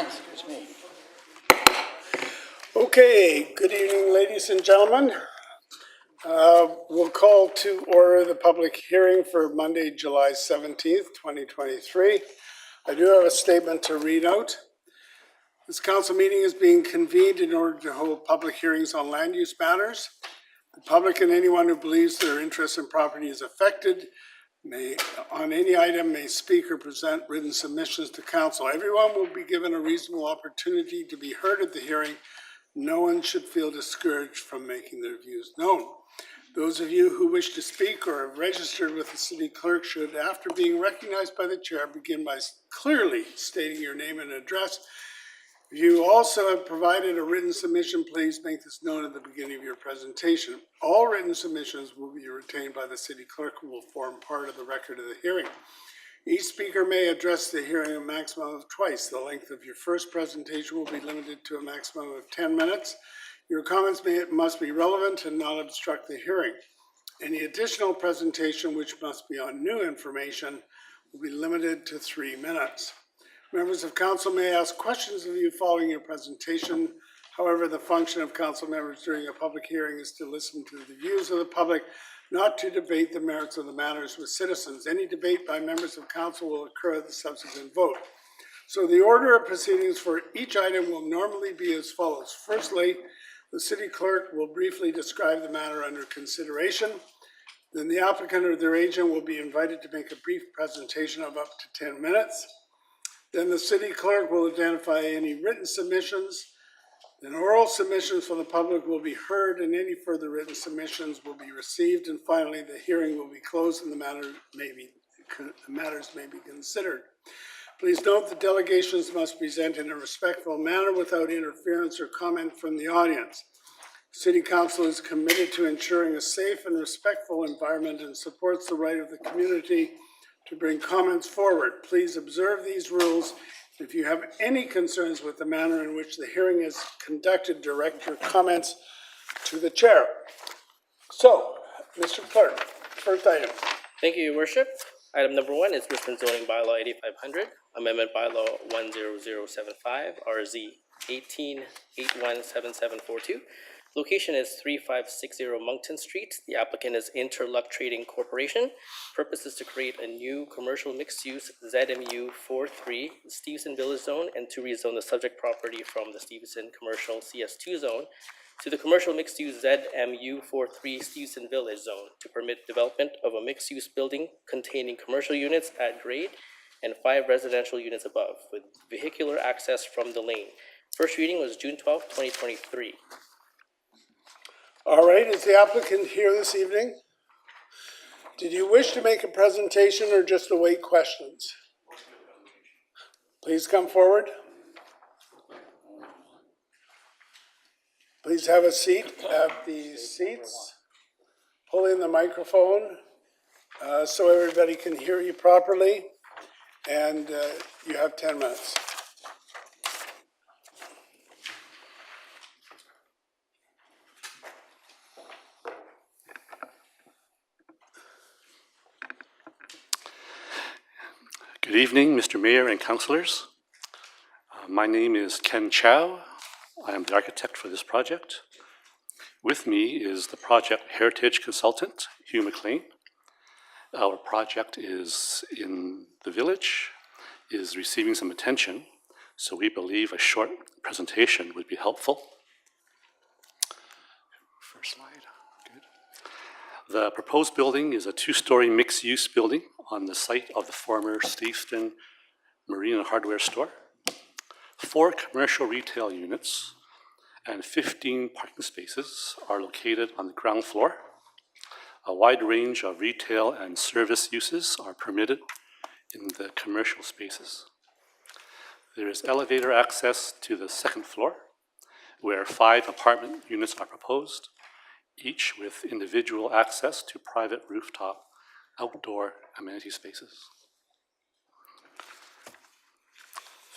Excuse me. Okay, good evening, ladies and gentlemen. We'll call to order the public hearing for Monday, July 17th, 2023. I do have a statement to read out. This council meeting is being convened in order to hold public hearings on land use matters. The public and anyone who believes their interest in property is affected on any item may speak or present written submissions to council. Everyone will be given a reasonable opportunity to be heard at the hearing. No one should feel discouraged from making their views known. Those of you who wish to speak or have registered with the city clerk should, after being recognized by the chair, begin by clearly stating your name and address. If you also have provided a written submission, please make this known at the beginning of your presentation. All written submissions will be retained by the city clerk, who will form part of the record of the hearing. Each speaker may address the hearing a maximum of twice. The length of your first presentation will be limited to a maximum of 10 minutes. Your comments must be relevant and not obstruct the hearing. Any additional presentation, which must be on new information, will be limited to 3 minutes. Members of council may ask questions of you following your presentation. However, the function of council members during a public hearing is to listen to the views of the public, not to debate the merits of the matters with citizens. Any debate by members of council will occur at the subsequent vote. So the order of proceedings for each item will normally be as follows. Firstly, the city clerk will briefly describe the matter under consideration. Then the applicant or their agent will be invited to make a brief presentation of up to 10 minutes. Then the city clerk will identify any written submissions. Then oral submissions from the public will be heard, and any further written submissions will be received. And finally, the hearing will be closed and the matters may be considered. Please note that delegations must present in a respectful manner without interference or comment from the audience. City Council is committed to ensuring a safe and respectful environment and supports the right of the community to bring comments forward. Please observe these rules. If you have any concerns with the manner in which the hearing is conducted, direct your comments to the chair. So, Mr. Clerk, first item. Thank you, Your Worship. Item number 1 is Richmond Zoning Bylaw 8500, Amendment Bylaw 10075, RZ 18817742. Location is 3560 Moncton Street. The applicant is Interluck Trading Corporation. Purpose is to create a new commercial mixed-use ZMU 43 Stevenson Village Zone and to rezone the subject property from the Stevenson Commercial CS2 Zone to the commercial mixed-use ZMU 43 Stevenson Village Zone to permit development of a mixed-use building containing commercial units at grade and 5 residential units above, with vehicular access from the lane. First reading was June 12, 2023. All right, is the applicant here this evening? Did you wish to make a presentation or just await questions? Please come forward. Please have a seat at the seats. Pull in the microphone so everybody can hear you properly, and you have 10 minutes. Good evening, Mr. Mayor and councillors. My name is Ken Chow. I am the architect for this project. With me is the project heritage consultant, Hugh McLean. Our project is in the village, is receiving some attention, so we believe a short presentation would be helpful. First slide, good. The proposed building is a 2-story mixed-use building on the site of the former Steveston Marine and Hardware store. 4 commercial retail units and 15 parking spaces are located on the ground floor. A wide range of retail and service uses are permitted in the commercial spaces. There is elevator access to the 2nd floor, where 5 apartment units are proposed, each with individual access to private rooftop outdoor amenity spaces.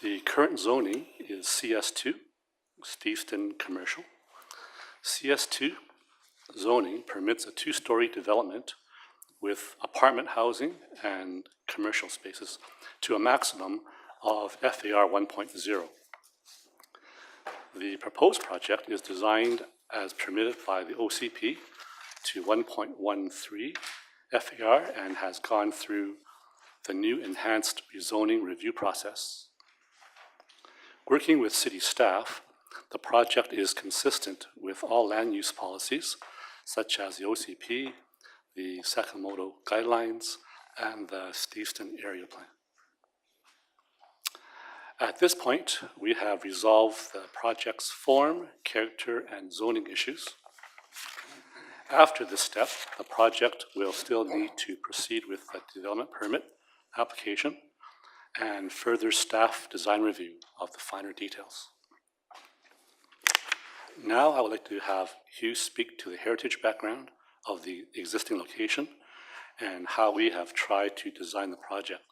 The current zoning is CS2, Steveston Commercial. CS2 zoning permits a 2-story development with apartment housing and commercial spaces to a maximum of FAR 1.0. The proposed project is designed as permitted by the OCP to 1.13 FAR and has gone through the new enhanced rezoning review process. Working with city staff, the project is consistent with all land use policies, such as the OCP, the Sakamoto Guidelines, and the Steveston Area Plan. At this point, we have resolved the project's form, character, and zoning issues. After this step, the project will still need to proceed with the development permit application and further staff design review of the finer details. Now I would like to have Hugh speak to the heritage background of the existing location and how we have tried to design the project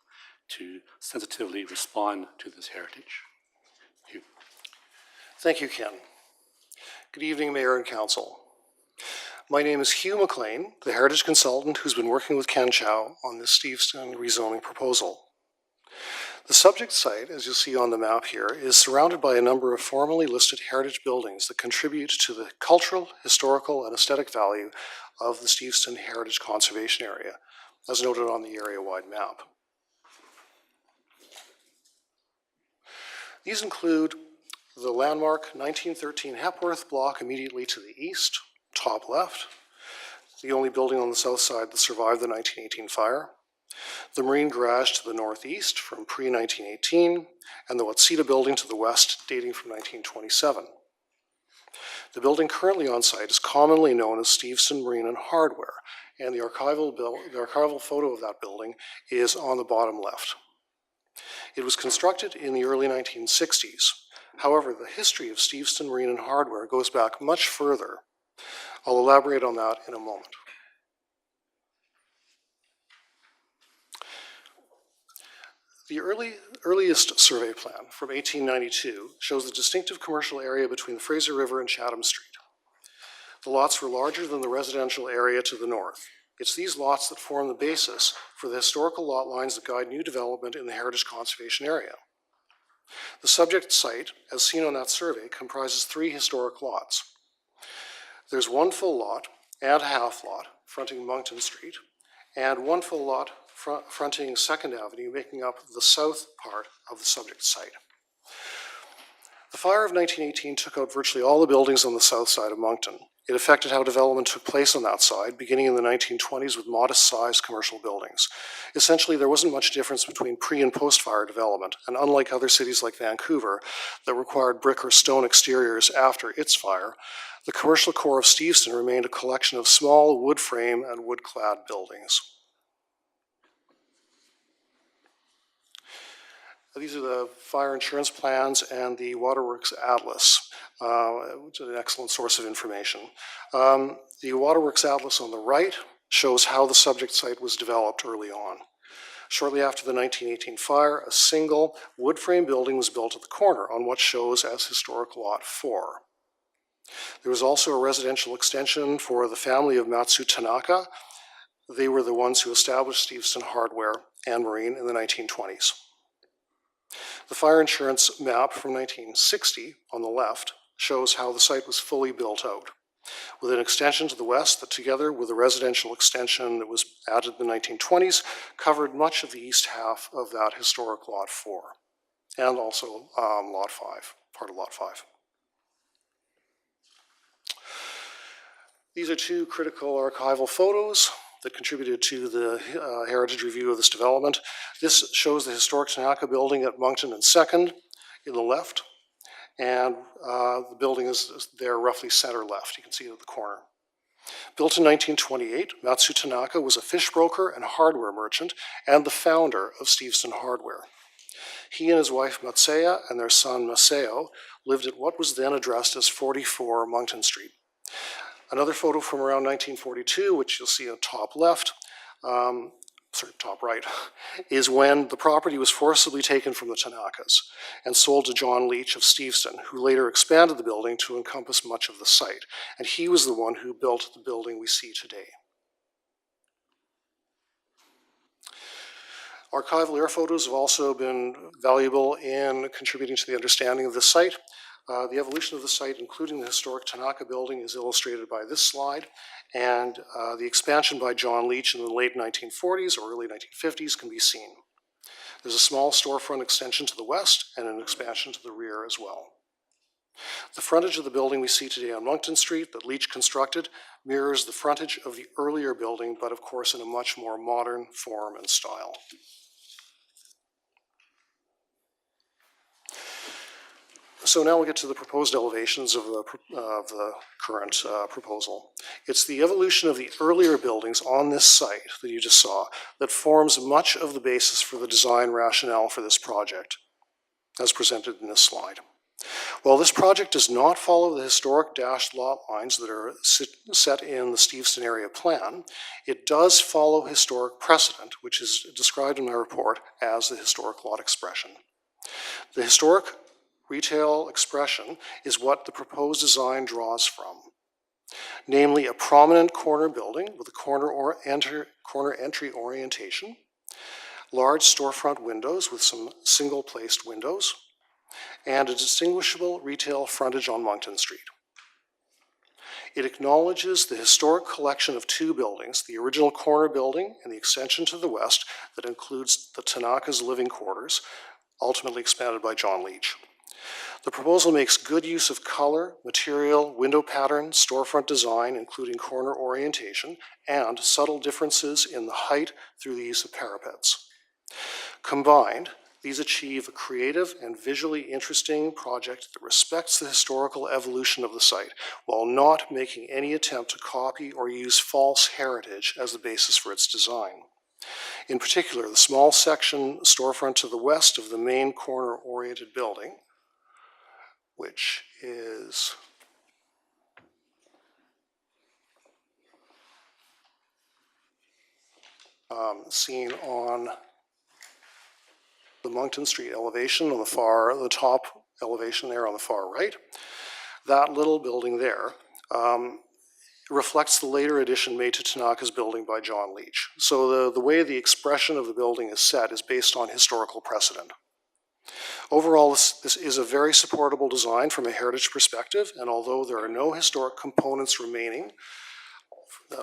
to sensitively respond to this heritage. Hugh. Thank you, Ken. Good evening, Mayor and Council. My name is Hugh McLean, the heritage consultant who's been working with Ken Chow on this Steveston rezoning proposal. The subject site, as you'll see on the map here, is surrounded by a number of formally listed heritage buildings that contribute to the cultural, historical, and aesthetic value of the Steveston Heritage Conservation Area, as noted on the area-wide map. These include the landmark 1913 Hepworth block immediately to the east, top left, the only building on the south side that survived the 1918 fire, the Marine Garage to the northeast from pre-1918, and the Watsita building to the west dating from 1927. The building currently on site is commonly known as Steveston Marine and Hardware, and the archival photo of that building is on the bottom left. It was constructed in the early 1960s. However, the history of Steveston Marine and Hardware goes back much further. I'll elaborate on that in a moment. The earliest survey plan from 1892 shows the distinctive commercial area between the Fraser River and Chatham Street. The lots were larger than the residential area to the north. It's these lots that form the basis for the historical lot lines that guide new development in the Heritage Conservation Area. The subject site, as seen on that survey, comprises 3 historic lots. There's one full lot and a half lot fronting Moncton Street, and one full lot fronting 2nd Avenue, making up the south part of the subject site. The fire of 1918 took out virtually all the buildings on the south side of Moncton. It affected how development took place on that side, beginning in the 1920s with modest-sized commercial buildings. Essentially, there wasn't much difference between pre- and post-fire development, and unlike other cities like Vancouver that required brick or stone exteriors after its fire, the commercial core of Steveston remained a collection of small wood frame and wood-clad buildings. These are the fire insurance plans and the Waterworks Atlas, which is an excellent source of information. The Waterworks Atlas on the right shows how the subject site was developed early on. Shortly after the 1918 fire, a single wood frame building was built at the corner on what shows as Historic Lot 4. There was also a residential extension for the family of Matsu Tanaka. They were the ones who established Steveston Hardware and Marine in the 1920s. The fire insurance map from 1960 on the left shows how the site was fully built out, with an extension to the west that, together with a residential extension that was added in the 1920s, covered much of the east half of that historic Lot 4, and also Lot 5, part of Lot 5. These are 2 critical archival photos that contributed to the heritage review of this development. This shows the historic Tanaka building at Moncton and 2nd in the left, and the building is there roughly center left. You can see it at the corner. Built in 1928, Matsu Tanaka was a fish broker and hardware merchant and the founder of Steveston Hardware. He and his wife Matsuya and their son Maseo lived at what was then addressed as 44 Moncton Street. Another photo from around 1942, which you'll see on top left, top right, is when the property was forcibly taken from the Tanakas and sold to John Leach of Steveston, who later expanded the building to encompass much of the site. And he was the one who built the building we see today. Archival air photos have also been valuable in contributing to the understanding of the site. The evolution of the site, including the historic Tanaka building, is illustrated by this slide, and the expansion by John Leach in the late 1940s or early 1950s can be seen. There's a small storefront extension to the west and an expansion to the rear as well. The frontage of the building we see today on Moncton Street that Leach constructed mirrors the frontage of the earlier building, but of course in a much more modern form and style. So now we get to the proposed elevations of the current proposal. It's the evolution of the earlier buildings on this site that you just saw that forms much of the basis for the design rationale for this project, as presented in this slide. While this project does not follow the historic dashed lot lines that are set in the Steveston area plan, it does follow historic precedent, which is described in my report as the historic lot expression. The historic retail expression is what the proposed design draws from, namely a prominent corner building with a corner entry orientation, large storefront windows with some single-placed windows, and a distinguishable retail frontage on Moncton Street. It acknowledges the historic collection of two buildings, the original corner building and the extension to the west that includes the Tanaka's living quarters, ultimately expanded by John Leach. The proposal makes good use of color, material, window pattern, storefront design, including corner orientation, and subtle differences in the height through the use of parapets. Combined, these achieve a creative and visually interesting project that respects the historical evolution of the site while not making any attempt to copy or use false heritage as the basis for its design. In particular, the small section storefront to the west of the main corner-oriented building, which is seen on the Moncton Street elevation on the top elevation there on the far right. That little building there reflects the later addition made to Tanaka's building by John Leach. So the way the expression of the building is set is based on historical precedent. Overall, this is a very supportable design from a heritage perspective, and although there are no historic components remaining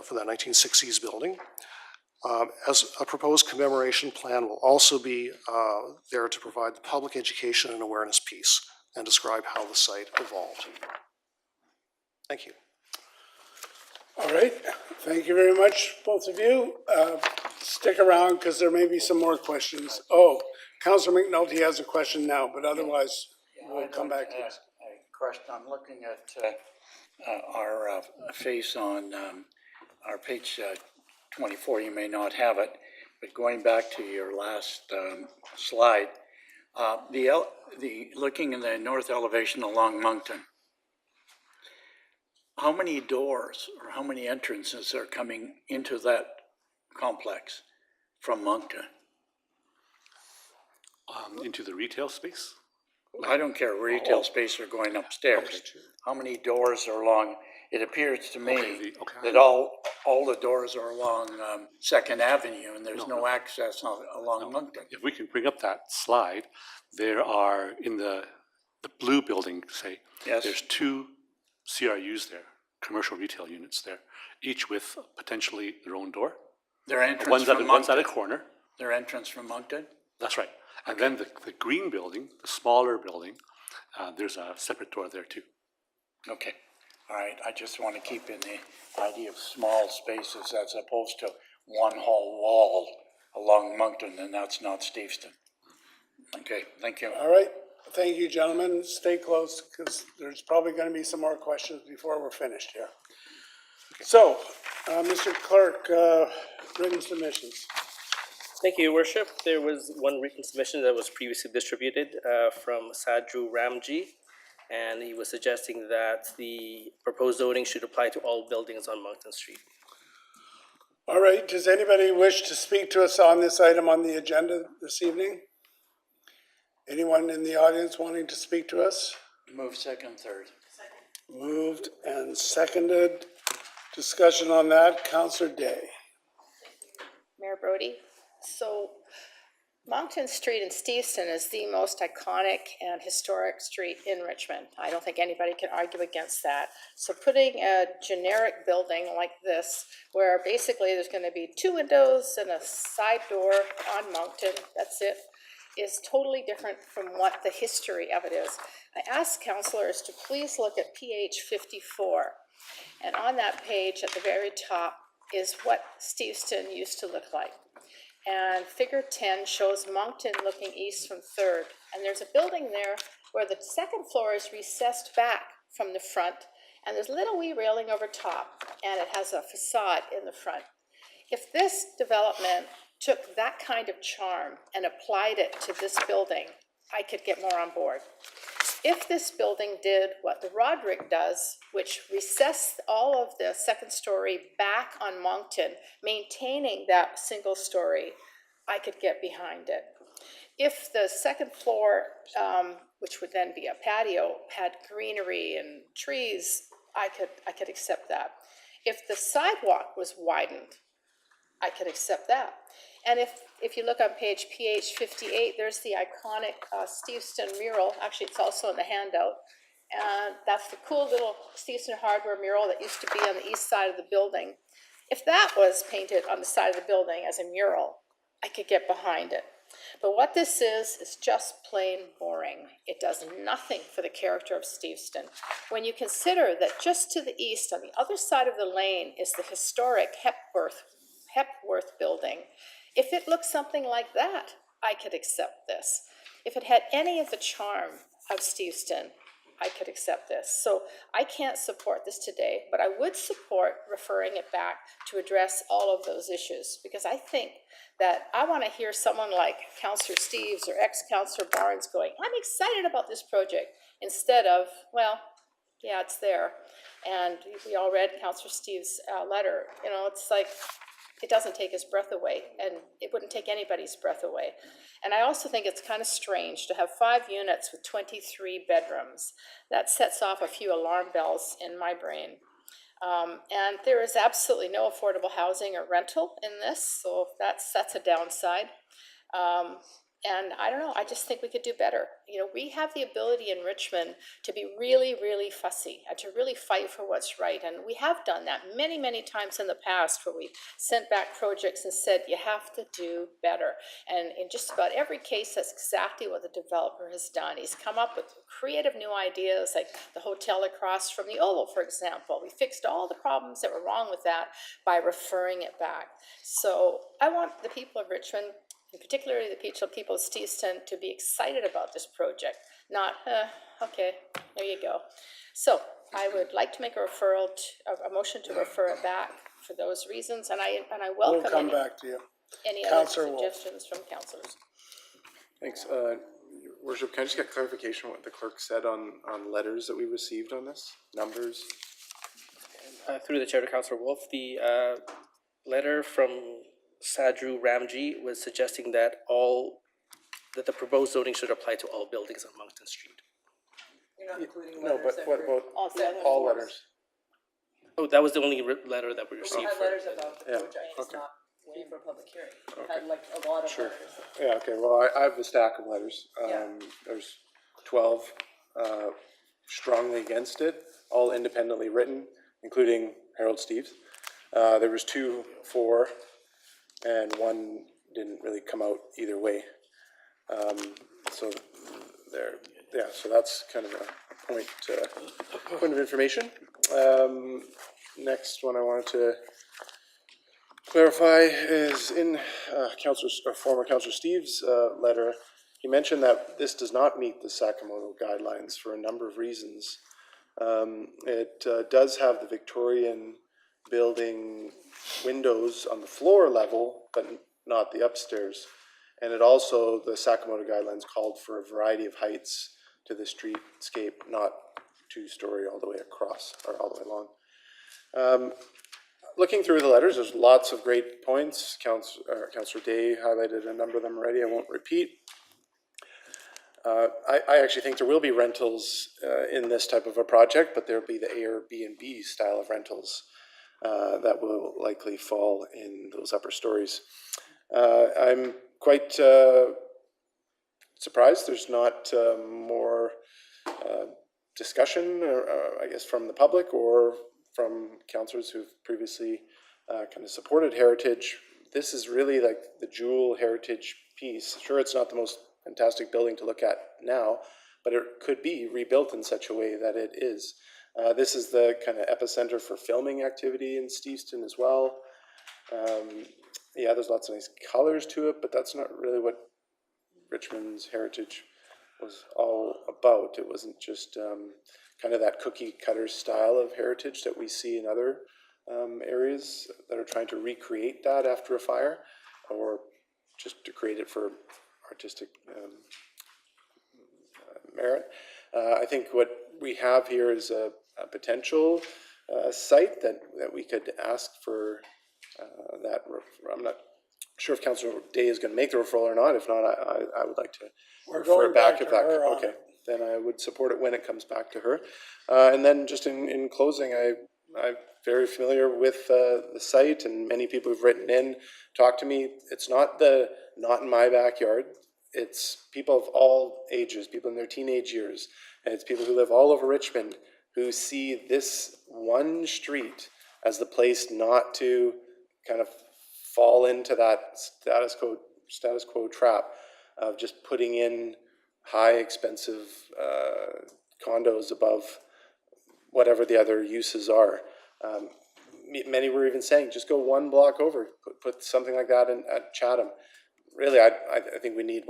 for that 1960s building, as a proposed commemoration plan will also be there to provide the public education and awareness piece and describe how the site evolved. Thank you. All right, thank you very much, both of you. Stick around because there may be some more questions. Oh, Councillor McNulty has a question now, but otherwise we'll come back to this. A question. I'm looking at our face on our page 24. You may not have it, but going back to your last slide, looking in the north elevation along Moncton, how many doors or how many entrances are coming into that complex from Moncton? Into the retail space? I don't care, retail space or going upstairs. Okay. How many doors are along? It appears to me Okay, that all the doors are along Second Avenue and there's no access along Moncton. If we can bring up that slide, there are in the blue building, say, Yes. there's two CRUs there, commercial retail units there, each with potentially their own door. Their entrance One's from at a Moncton. corner. Their entrance from Moncton. That's right. And then the green building, the smaller building, there's a separate door there too. Okay. All right. I just want to keep in the idea of small spaces as opposed to one whole wall along Moncton, and that's not Steveston. Okay. Thank you. All right, thank you, gentlemen. Stay close because there's probably going to be some more questions before we're finished here. So, Mr. Clerk, written submissions. Thank you, Your Worship. There was one written submission that was previously distributed from Sadru Ramji, and he was suggesting that the proposed zoning should apply to all buildings on Moncton Street. All right, does anybody wish to speak to us on this item on the agenda this evening? Anyone in the audience wanting to speak to us? Move second, third. Moved and seconded. Discussion on that, Councillor Day. Mayor Brody. So Moncton Street in Steveston is the most iconic and historic street in Richmond. I don't think anybody can argue against that. So putting a generic building like this, where basically there's going to be 2 windows and a side door on Moncton, that's it, is totally different from what the history of it is. I asked councilors to please look at PH 54. And on that page at the very top is what Steveston used to look like. And figure 10 shows Moncton looking east from 3rd. And there's a building there where the 2nd floor is recessed back from the front, and there's a little wee railing over top, and it has a facade in the front. If this development took that kind of charm and applied it to this building, I could get more on board. If this building did what the Roderick does, which recessed all of the 2nd story back on Moncton, maintaining that single story, I could get behind it. If the 2nd floor, which would then be a patio, had greenery and trees, I could accept that. If the sidewalk was widened, I could accept that. And if you look on page PH 58, there's the iconic Steveston mural. Actually, it's also in the handout. And that's the cool little Steveston hardware mural that used to be on the east side of the building. If that was painted on the side of the building as a mural, I could get behind it. But what this is just plain boring. It does nothing for the character of Steveston. When you consider that just to the east, on the other side of the lane, is the historic Hepworth building. If it looked something like that, I could accept this. If it had any of the charm of Steveston, I could accept this. So I can't support this today, but I would support referring it back to address all of those issues, because I think that I want to hear someone like Councillor Steves or ex-Councillor Barnes going, I'm excited about this project, instead of, well, yeah, it's there. And we all read Councillor Steves' letter. You know, it's like, it doesn't take his breath away, and it wouldn't take anybody's breath away. And I also think it's kind of strange to have 5 units with 23 bedrooms. That sets off a few alarm bells in my brain. And there is absolutely no affordable housing or rental in this, so that's a downside. And I don't know, I just think we could do better. You know, we have the ability in Richmond to be really, really fussy and to really fight for what's right. And we have done that many, many times in the past, where we sent back projects and said, you have to do better. And in just about every case, that's exactly what the developer has done. He's come up with creative new ideas, like the hotel across from the Oval, for example. We fixed all the problems that were wrong with that by referring it back. So I want the people of Richmond, and particularly the people of Steveston, to be excited about this project, not, okay, there you go. So I would like to make a motion to refer it back for those reasons, and I We'll welcome come back to you. any other Councillor Wolf. suggestions from councillors. Thanks. Your Worship, can I just get clarification on what the clerk said on letters that we received on this? Numbers? Through the chair to Councillor Wolf, the letter from Sadru Ramji was suggesting that the proposed zoning should apply to all buildings on Moncton Street. You're not including No, letters but that what were. about All the other all ones. letters? Oh, that was the only letter that we We received. had letters about the Yeah, project, it's okay. not waiting for a public hearing. We had like a lot of Sure. letters. Yeah, okay, well, I have the stack of letters. Yeah. There's 12 strongly against it, all independently written, including Harold Steves. There was 2 for, and 1 didn't really come out either way. So there, yeah, so that's kind of a point of information. Next one I wanted to clarify is in former Councillor Steves' letter. He mentioned that this does not meet the Sakamoto guidelines for a number of reasons. It does have the Victorian building windows on the floor level, but not the upstairs. And it also, the Sakamoto guidelines called for a variety of heights to the streetscape, not 2-story all the way across or all the way along. Looking through the letters, there's lots of great points. Councillor Day highlighted a number of them already. I won't repeat. I actually think there will be rentals in this type of a project, but there'll be the Airbnb style of rentals that will likely fall in those upper stories. I'm quite surprised there's not more discussion, I guess, from the public or from councillors who've previously kind of supported heritage. This is really like the jewel heritage piece. Sure, it's not the most fantastic building to look at now, but it could be rebuilt in such a way that it is. This is the kind of epicenter for filming activity in Steveston as well. Yeah, there's lots of nice colors to it, but that's not really what Richmond's heritage was all about. It wasn't just kind of that cookie cutter style of heritage that we see in other areas that are trying to recreate that after a fire, or just to create it for artistic merit. I think what we have here is a potential site that we could ask for that. I'm not sure if Councillor Day is going to make the referral or not. If not, I would like to refer it back if that. Okay, then I would support it when it comes back to her. And then just in closing, I'm very familiar with the site, and many people who've written in talk to me. It's not in my backyard. It's people of all ages, people in their teenage years, and it's people who live all over Richmond who see this one street as the place not to kind of fall into that status quo trap of just putting in high expensive condos above whatever the other uses are. Many were even saying, just go one block over, put something like that at Chatham. Really, I think we need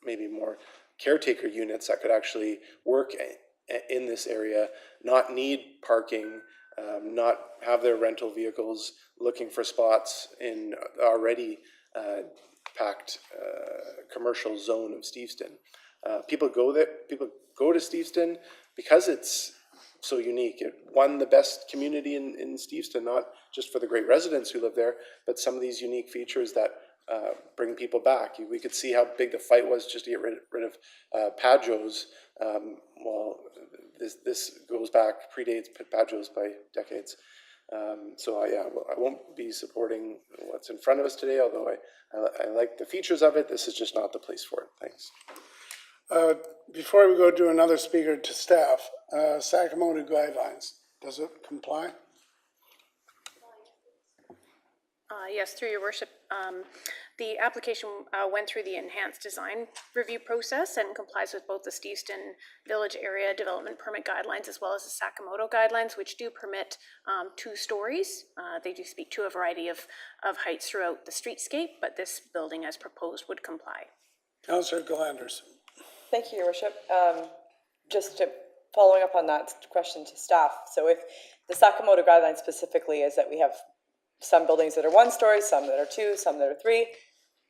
maybe more caretaker units that could actually work in this area, not need parking, not have their rental vehicles looking for spots in already packed commercial zone of Steveston. People go to Steveston because it's so unique. It won the best community in Steveston, not just for the great residents who live there, but some of these unique features that bring people back. We could see how big the fight was just to get rid of Padjo's. Well, this goes back, predates Padjo's by decades. So I won't be supporting what's in front of us today, although I like the features of it. This is just not the place for it. Thanks. Before we go to another speaker to staff, Sakamoto guidelines, does it comply? Yes, through your worship. The application went through the enhanced design review process and complies with both the Steveston Village Area Development Permit Guidelines as well as the Sakamoto Guidelines, which do permit 2 stories. They do speak to a variety of heights throughout the streetscape, but this building as proposed would comply. Councillor Glanders. Thank you, Your Worship. Just following up on that question to staff. So if the Sakamoto guideline specifically is that we have some buildings that are 1 story, some that are 2, some that are 3.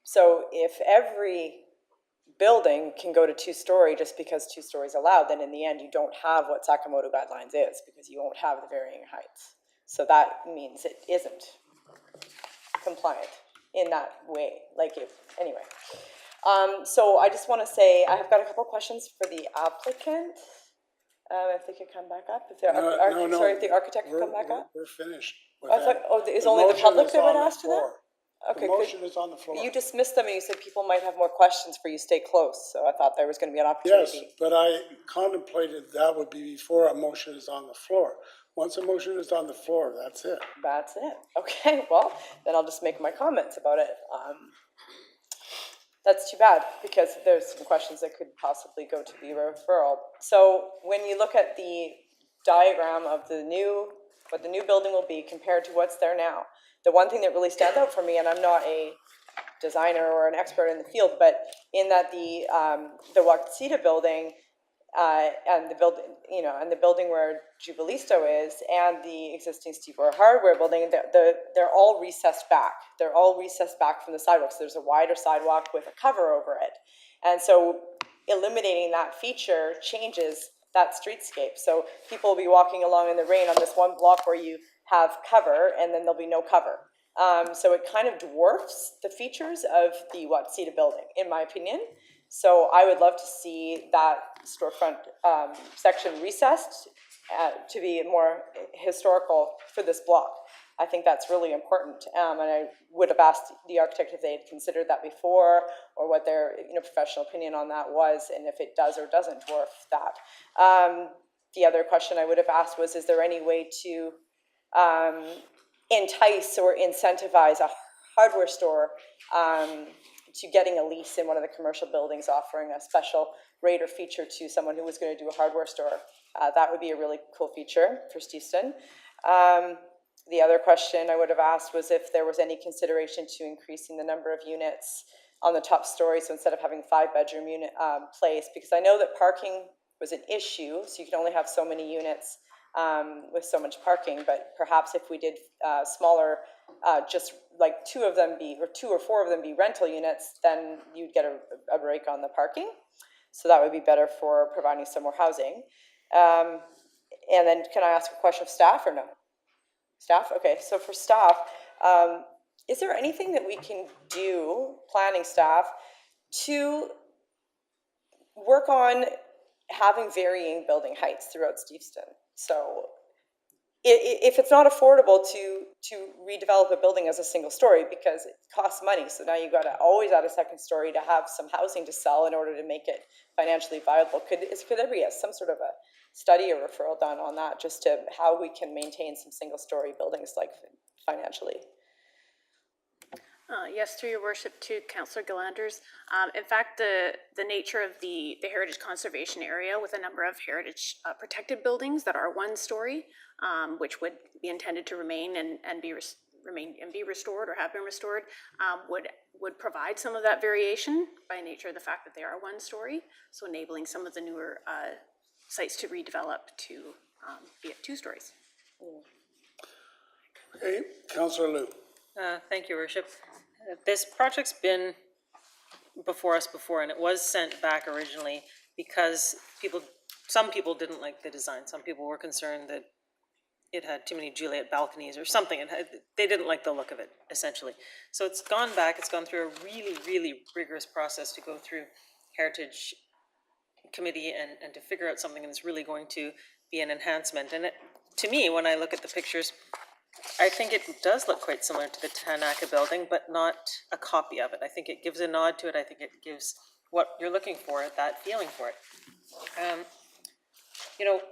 So if every building can go to 2 story just because 2 stories allowed, then in the end you don't have what Sakamoto guidelines is, because you won't have the varying heights. So that means it isn't compliant in that way. Anyway. So I just want to say I have got a couple questions for the applicant. If they could come back up. If the architect could come back up. We're finished. I thought, is only the public that would ask to that? Okay, the motion is on the floor. You dismissed them and you said people might have more questions for you, stay close, so I thought there was going to be an opportunity. Yes, but I contemplated that would be before a motion is on the floor. Once a motion is on the floor, that's it. That's it. Okay, well, then I'll just make my comments about it. That's too bad, because there's some questions that could possibly go to the referral. So when you look at the diagram of what the new building will be compared to what's there now, the one thing that really stands out for me, and I'm not a designer or an expert in the field, but in that the Wachsida building and the building where Jubilisto is, and the existing Steve Orr Hardware building, they're all recessed back. They're all recessed back from the sidewalks. There's a wider sidewalk with a cover over it, and so eliminating that feature changes that streetscape. So people will be walking along in the rain on this one block where you have cover, and then there'll be no cover. So it kind of dwarfs the features of the Wachsida building, in my opinion. So I would love to see that storefront section recessed to be more historical for this block. I think that's really important. And I would have asked the architect if they had considered that before, or what their professional opinion on that was, and if it does or doesn't dwarf that. The other question I would have asked was, is there any way to entice or incentivize a hardware store to getting a lease in one of the commercial buildings, offering a special rate or feature to someone who was going to do a hardware store? That would be a really cool feature for Steveston. The other question I would have asked was if there was any consideration to increasing the number of units on the top story, so instead of having 5-bedroom unit place, because I know that parking was an issue, so you can only have so many units with so much parking, but perhaps if we did smaller, just like 2 or 4 of them be rental units, then you'd get a break on the parking. So that would be better for providing some more housing. And then can I ask a question of staff or no? Staff? Okay, so for staff, is there anything that we can do, planning staff, to work on having varying building heights throughout Steveston? So if it's not affordable to redevelop a building as a single story because it costs money, so now you've got to always add a second story to have some housing to sell in order to make it financially viable, could there be some sort of a study or referral done on that, just to how we can maintain some single story buildings like financially? Yes, through your worship to Councillor Galanders. In fact, the nature of the heritage conservation area with a number of heritage protected buildings that are 1 story, which would be intended to remain and be restored or have been restored, would provide some of that variation by nature of the fact that they are 1 story, so enabling some of the newer sites to redevelop to be at 2 stories. Okay, Councillor Liu. Thank you, Worship. This project's been before us before, and it was sent back originally because some people didn't like the design. Some people were concerned that it had too many Juliet balconies or something. They didn't like the look of it, essentially. So it's gone back. It's gone through a really, really rigorous process to go through Heritage Committee and to figure out something that's really going to be an enhancement. And to me, when I look at the pictures, I think it does look quite similar to the Tanaka building, but not a copy of it. I think it gives a nod to it. I think it gives what you're looking for, that feeling for it.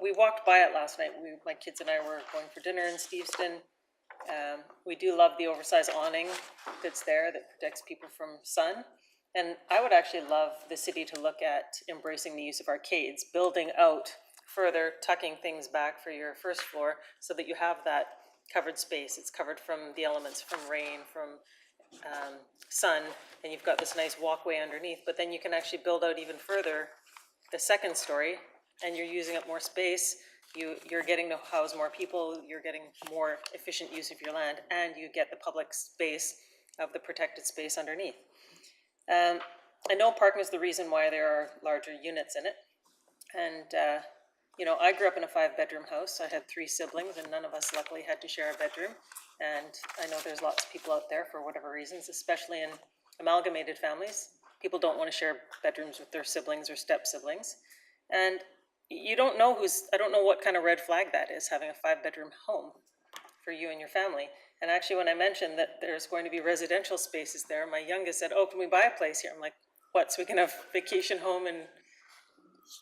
We walked by it last night. My kids and I were going for dinner in Steveston. We do love the oversized awning that's there that protects people from sun. And I would actually love the city to look at embracing the use of arcades, building out further, tucking things back for your first floor so that you have that covered space. It's covered from the elements, from rain, from sun, and you've got this nice walkway underneath, but then you can actually build out even further the second story, and you're using up more space. You're getting to house more people, you're getting more efficient use of your land, and you get the public space of the protected space underneath. I know parking is the reason why there are larger units in it, and I grew up in a 5-bedroom house. I had 3 siblings, and none of us luckily had to share a bedroom. And I know there's lots of people out there for whatever reasons, especially in amalgamated families. People don't want to share bedrooms with their siblings or step-siblings. And I don't know what kind of red flag that is, having a 5-bedroom home for you and your family. And actually, when I mentioned that there's going to be residential spaces there, my youngest said, "Oh, can we buy a place here?" I'm like, "What, so we can have vacation home in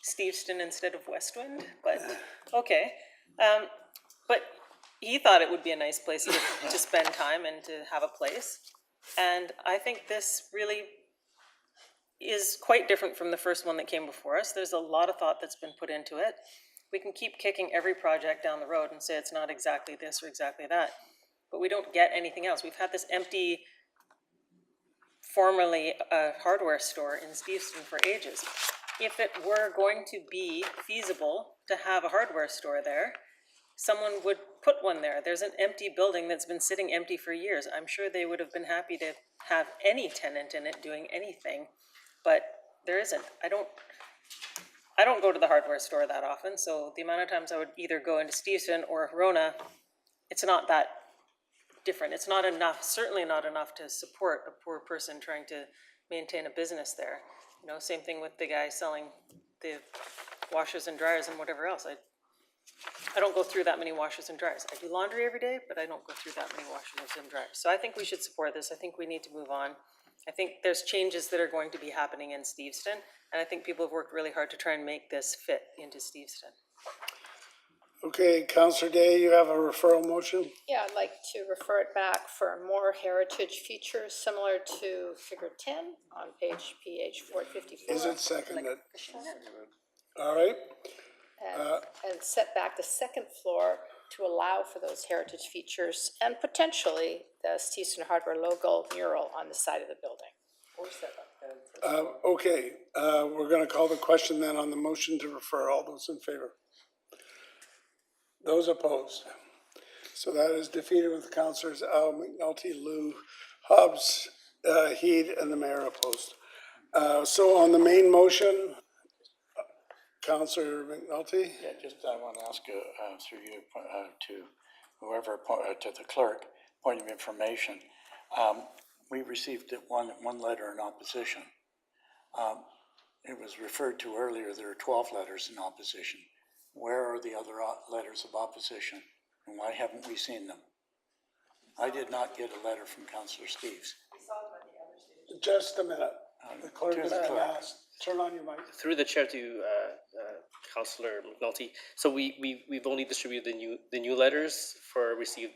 Steveston instead of Westwind?" But okay. But he thought it would be a nice place to spend time and to have a place. And I think this really is quite different from the first one that came before us. There's a lot of thought that's been put into it. We can keep kicking every project down the road and say it's not exactly this or exactly that, but we don't get anything else. We've had this empty, formerly a hardware store in Steveston for ages. If it were going to be feasible to have a hardware store there, someone would put one there. There's an empty building that's been sitting empty for years. I'm sure they would have been happy to have any tenant in it doing anything, but there isn't. I don't go to the hardware store that often, so the amount of times I would either go into Steveston or Rona, it's not that different. It's not enough, certainly not enough to support a poor person trying to maintain a business there. Same thing with the guy selling the washers and dryers and whatever else. I don't go through that many washers and dryers. I do laundry every day, but I don't go through that many washers and dryers. So I think we should support this. I think we need to move on. I think there's changes that are going to be happening in Steveston, and I think people have worked really hard to try and make this fit into Steveston. Okay, Counselor Day, you have a referral motion? Yeah, I'd like to refer it back for more heritage features similar to figure 10 on page PH 454. Is it seconded? All right, And set back the second floor to allow for those heritage features and potentially the Steveston Hardware logo mural on the side of the building. okay, we're gonna call the question then on the motion to refer. All those in favor? Those opposed? So that is defeated with Councilors Al, McNulty, Lou, Hobbs, Heed, and the mayor opposed. So on the main motion, Councilor McNulty? Yeah, just, I want to ask through you to whoever, to the clerk, point of information. We received one letter in opposition. It was referred to earlier, there are 12 letters in opposition. Where are the other letters of opposition, and why haven't we seen them? I did not get a letter from Councillor Steves. Just a minute. The clerk To has the been clerk. asked. Turn on your mic. Through the chair to Councillor McNulty. So we've only distributed the new letters for received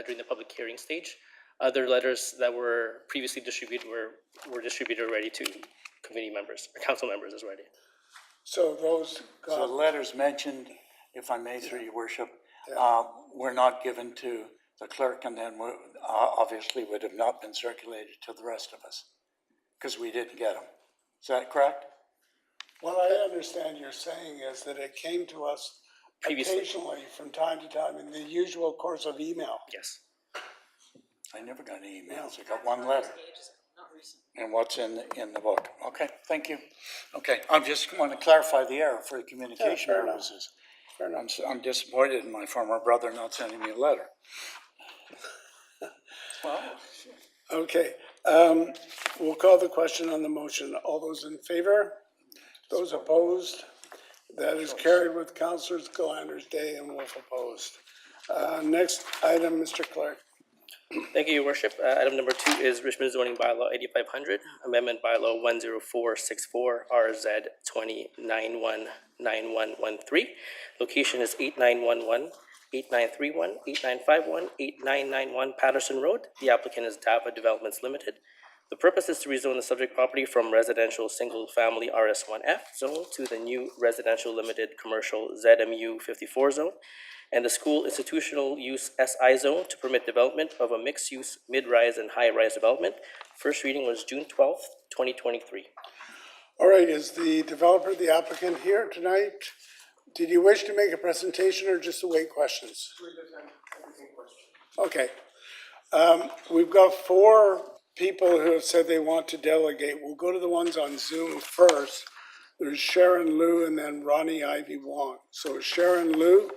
during the public hearing stage. Other letters that were previously distributed were distributed already to committee members, or council members as already. So those, So the letters mentioned, if I may, through your worship, were not given to the clerk, and then obviously would have not been circulated to the rest of us, because we didn't get them. Is that correct? what I understand you're saying is that it came to us Previously. occasionally from time to time in the usual course of email. Yes. I never got any emails, I got one letter. And what's in the book? Okay, thank you. Okay, I just want to clarify the error for communication fair enough. purposes. Fair enough. I'm disappointed in my former brother not sending me a letter. Okay, we'll call the question on the motion. All those in favor? Those opposed? That is carried with Councilors Galanders, Day, and Wolf opposed. Next item, Mr. Clerk. Thank you, Your Worship. Item number 2 is Richmond zoning bylaw 8500, amendment bylaw 10464, RZ 20919113. Location is 8911, 8931, 8951, 8991 Patterson Road. The applicant is Dava Developments Limited. The purpose is to rezone the subject property from residential single-family RS1F zone to the new residential limited commercial ZMU 54 zone and the school institutional use SI zone to permit development of a mixed-use mid-rise and high-rise development. First reading was June 12th, 2023. All right, is the developer, the applicant here tonight? Did you wish to make a presentation or just await questions? Okay. We've got 4 people who have said they want to delegate. We'll go to the ones on Zoom first. There's Sharon Liu and then Ronnie Ivy Wong. So Sharon Liu.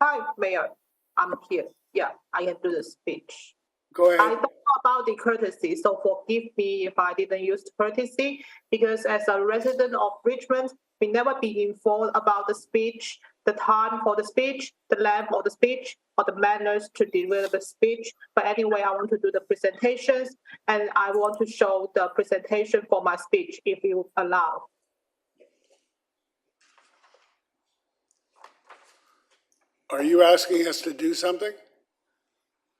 Hi, Mayor. I'm here. Yeah, I can do the speech. Go I ahead. don't know about the courtesy, so forgive me if I didn't use courtesy, because as a resident of Richmond, we never been informed about the speech, the time for the speech, the length of the speech, or the manners to deliver the speech. But anyway, I want to do the presentations, and I want to show the presentation for my speech, if you allow. Are you asking us to do something?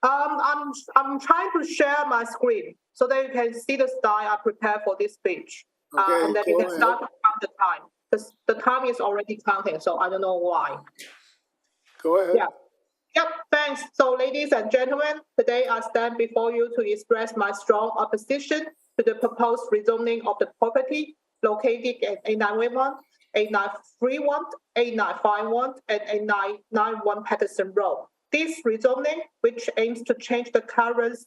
I'm trying to share my screen so that you can see the style I prepared for this speech. Okay, And then you go can start to ahead. count the time. The time is already counted, so I don't know why. Go ahead. Yeah. Yep, thanks. So ladies and gentlemen, today I stand before you to express my strong opposition to the proposed rezoning of the property located at 8911, 8931, 8951, and 8991 Patterson Road. This rezoning, which aims to change the current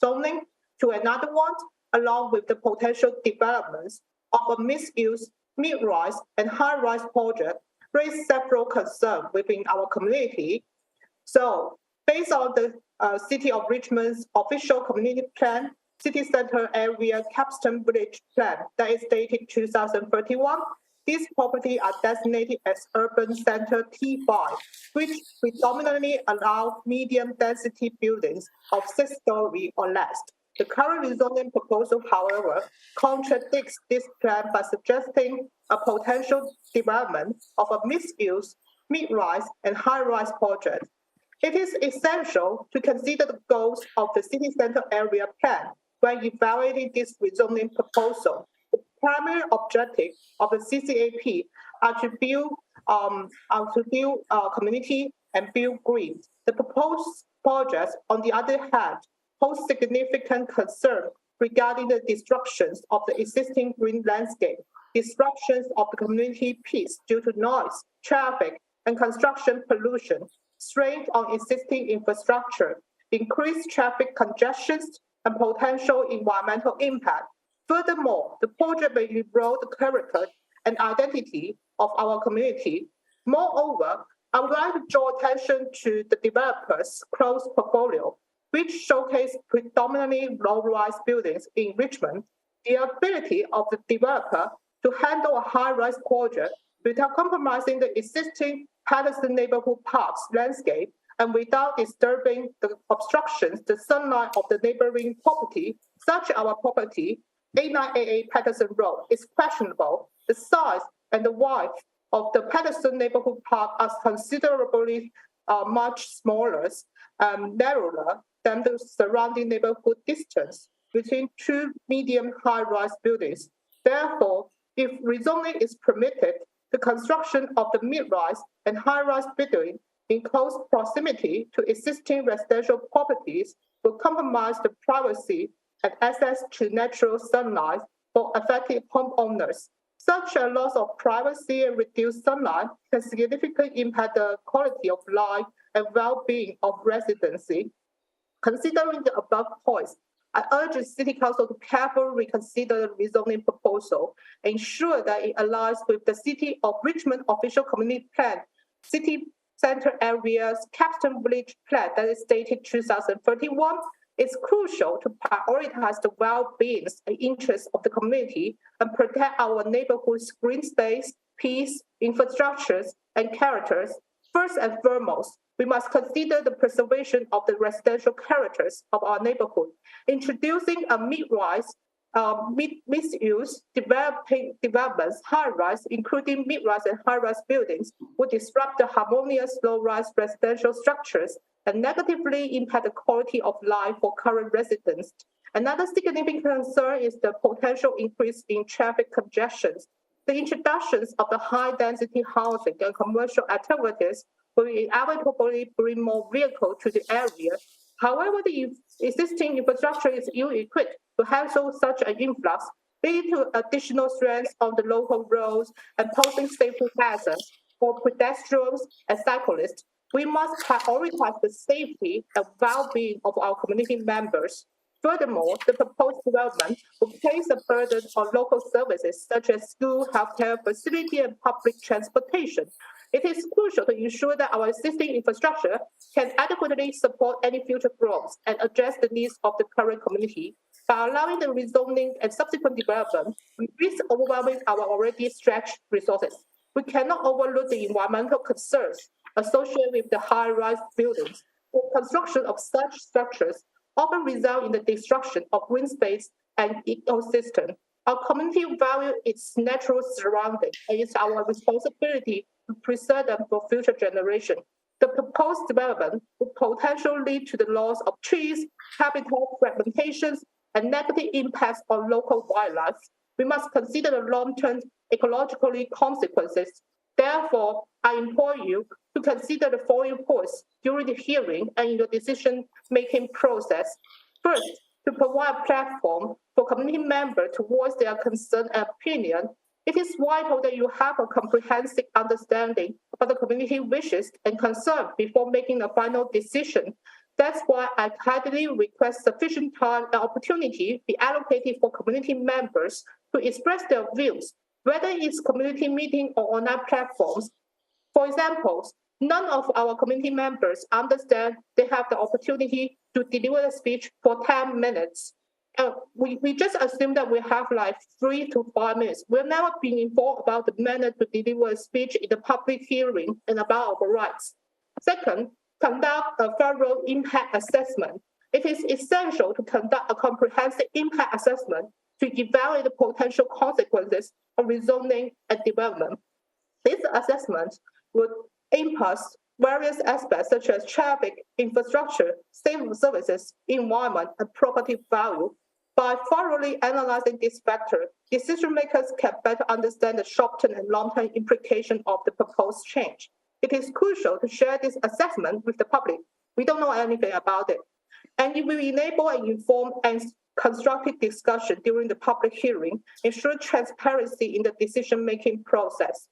zoning to another one, along with the potential developments of a mixed-use, mid-rise, and high-rise project, raise several concerns within our community. So, based on the City of Richmond's official community plan, City Center Area Capstan Village Plan that is dated 2031, These properties are designated as urban center T5, which predominantly allow medium-density buildings of 6 stories or less. The current rezoning proposal, however, contradicts this plan by suggesting a potential development of a mixed-use, mid-rise, and high-rise project. It is essential to consider the goals of the city center area plan when evaluating this rezoning proposal. The primary objective of the CCAP are to build community and build green. The proposed projects, on the other hand, pose significant concern regarding the disruptions of the existing green landscape, disruptions of the community peace due to noise, traffic, and construction pollution, strain on existing infrastructure, increased traffic congestions, and potential environmental impact. Furthermore, the project may erode the character and identity of our community. Moreover, I would like to draw attention to the developer's closed portfolio, which showcase predominantly low-rise buildings in Richmond. The ability of the developer to handle a high-rise project without compromising the existing Patterson Neighborhood Park's landscape and without disturbing the obstructions, the sunlight of the neighboring property, such as our property, 8988 Patterson Road, is questionable. The size and the width of the Patterson Neighborhood Park are considerably much smaller and narrower than the surrounding neighborhood distance between two medium high-rise buildings. Therefore, if rezoning is permitted, the construction of the mid-rise and high-rise building in close proximity to existing residential properties will compromise the privacy and access to natural sunlight for affected homeowners. Such a loss of privacy and reduced sunlight can significantly impact the quality of life and well-being of residency. Considering the above points, I urge the City Council to carefully reconsider the rezoning proposal, ensure that it aligns with the City of Richmond official community plan, City Center Area's Capstone Village plan that is dated 2031. It's crucial to prioritize the well-being and interests of the community and protect our neighborhood's green space, peace, infrastructures, and characters. First and foremost, we must consider the preservation of the residential characters of our neighborhood. Introducing a mid-rise, mixed-use developments, high-rise, including mid-rise and high-rise buildings, would disrupt the harmonious low-rise residential structures and negatively impact the quality of life for current residents. Another significant concern is the potential increase in traffic congestions. The introductions of the high-density housing and commercial activities will inevitably bring more vehicles to the area. However, the existing infrastructure is ill-equipped to handle such an influx, leading to additional strains on the local roads and posing safety hazards for pedestrians and cyclists. We must prioritize the safety and well-being of our community members. Furthermore, the proposed development will place a burden on local services such as school, healthcare, facility, and public transportation. It is crucial to ensure that our existing infrastructure can adequately support any future growth and address the needs of the current community. By allowing the rezoning and subsequent development, we risk overwhelming our already stretched resources. We cannot overlook the environmental concerns associated with the high-rise buildings. The construction of such structures often result in the destruction of green space and ecosystem. Our community values its natural surroundings, and it's our responsibility to preserve them for future generations. The proposed development would potentially lead to the loss of trees, habitat fragmentations, and negative impacts on local wildlife. We must consider the long-term ecological consequences. Therefore, I implore you to consider the following points during the hearing and in your decision-making process. First, to provide a platform for community members to voice their concern and opinion. It is vital that you have a comprehensive understanding of the community wishes and concerns before making a final decision. That's why I kindly request sufficient time and opportunity be allocated for community members to express their views, whether it's community meeting or online platforms. For example, none of our community members understand they have the opportunity to deliver a speech for 10 minutes. We just assume that we have like 3 to 5 minutes. We've never been informed about the manner to deliver a speech in the public hearing and about our rights. Second, conduct a thorough impact assessment. It is essential to conduct a comprehensive impact assessment to evaluate the potential consequences of rezoning and development. This assessment would encompass various aspects such as traffic, infrastructure, civil services, environment, and property value. By thoroughly analyzing these factors, decision makers can better understand the short-term and long-term implications of the proposed change. It is crucial to share this assessment with the public. We don't know anything about it. And it will enable an informed and constructive discussion during the public hearing, ensure transparency in the decision-making process.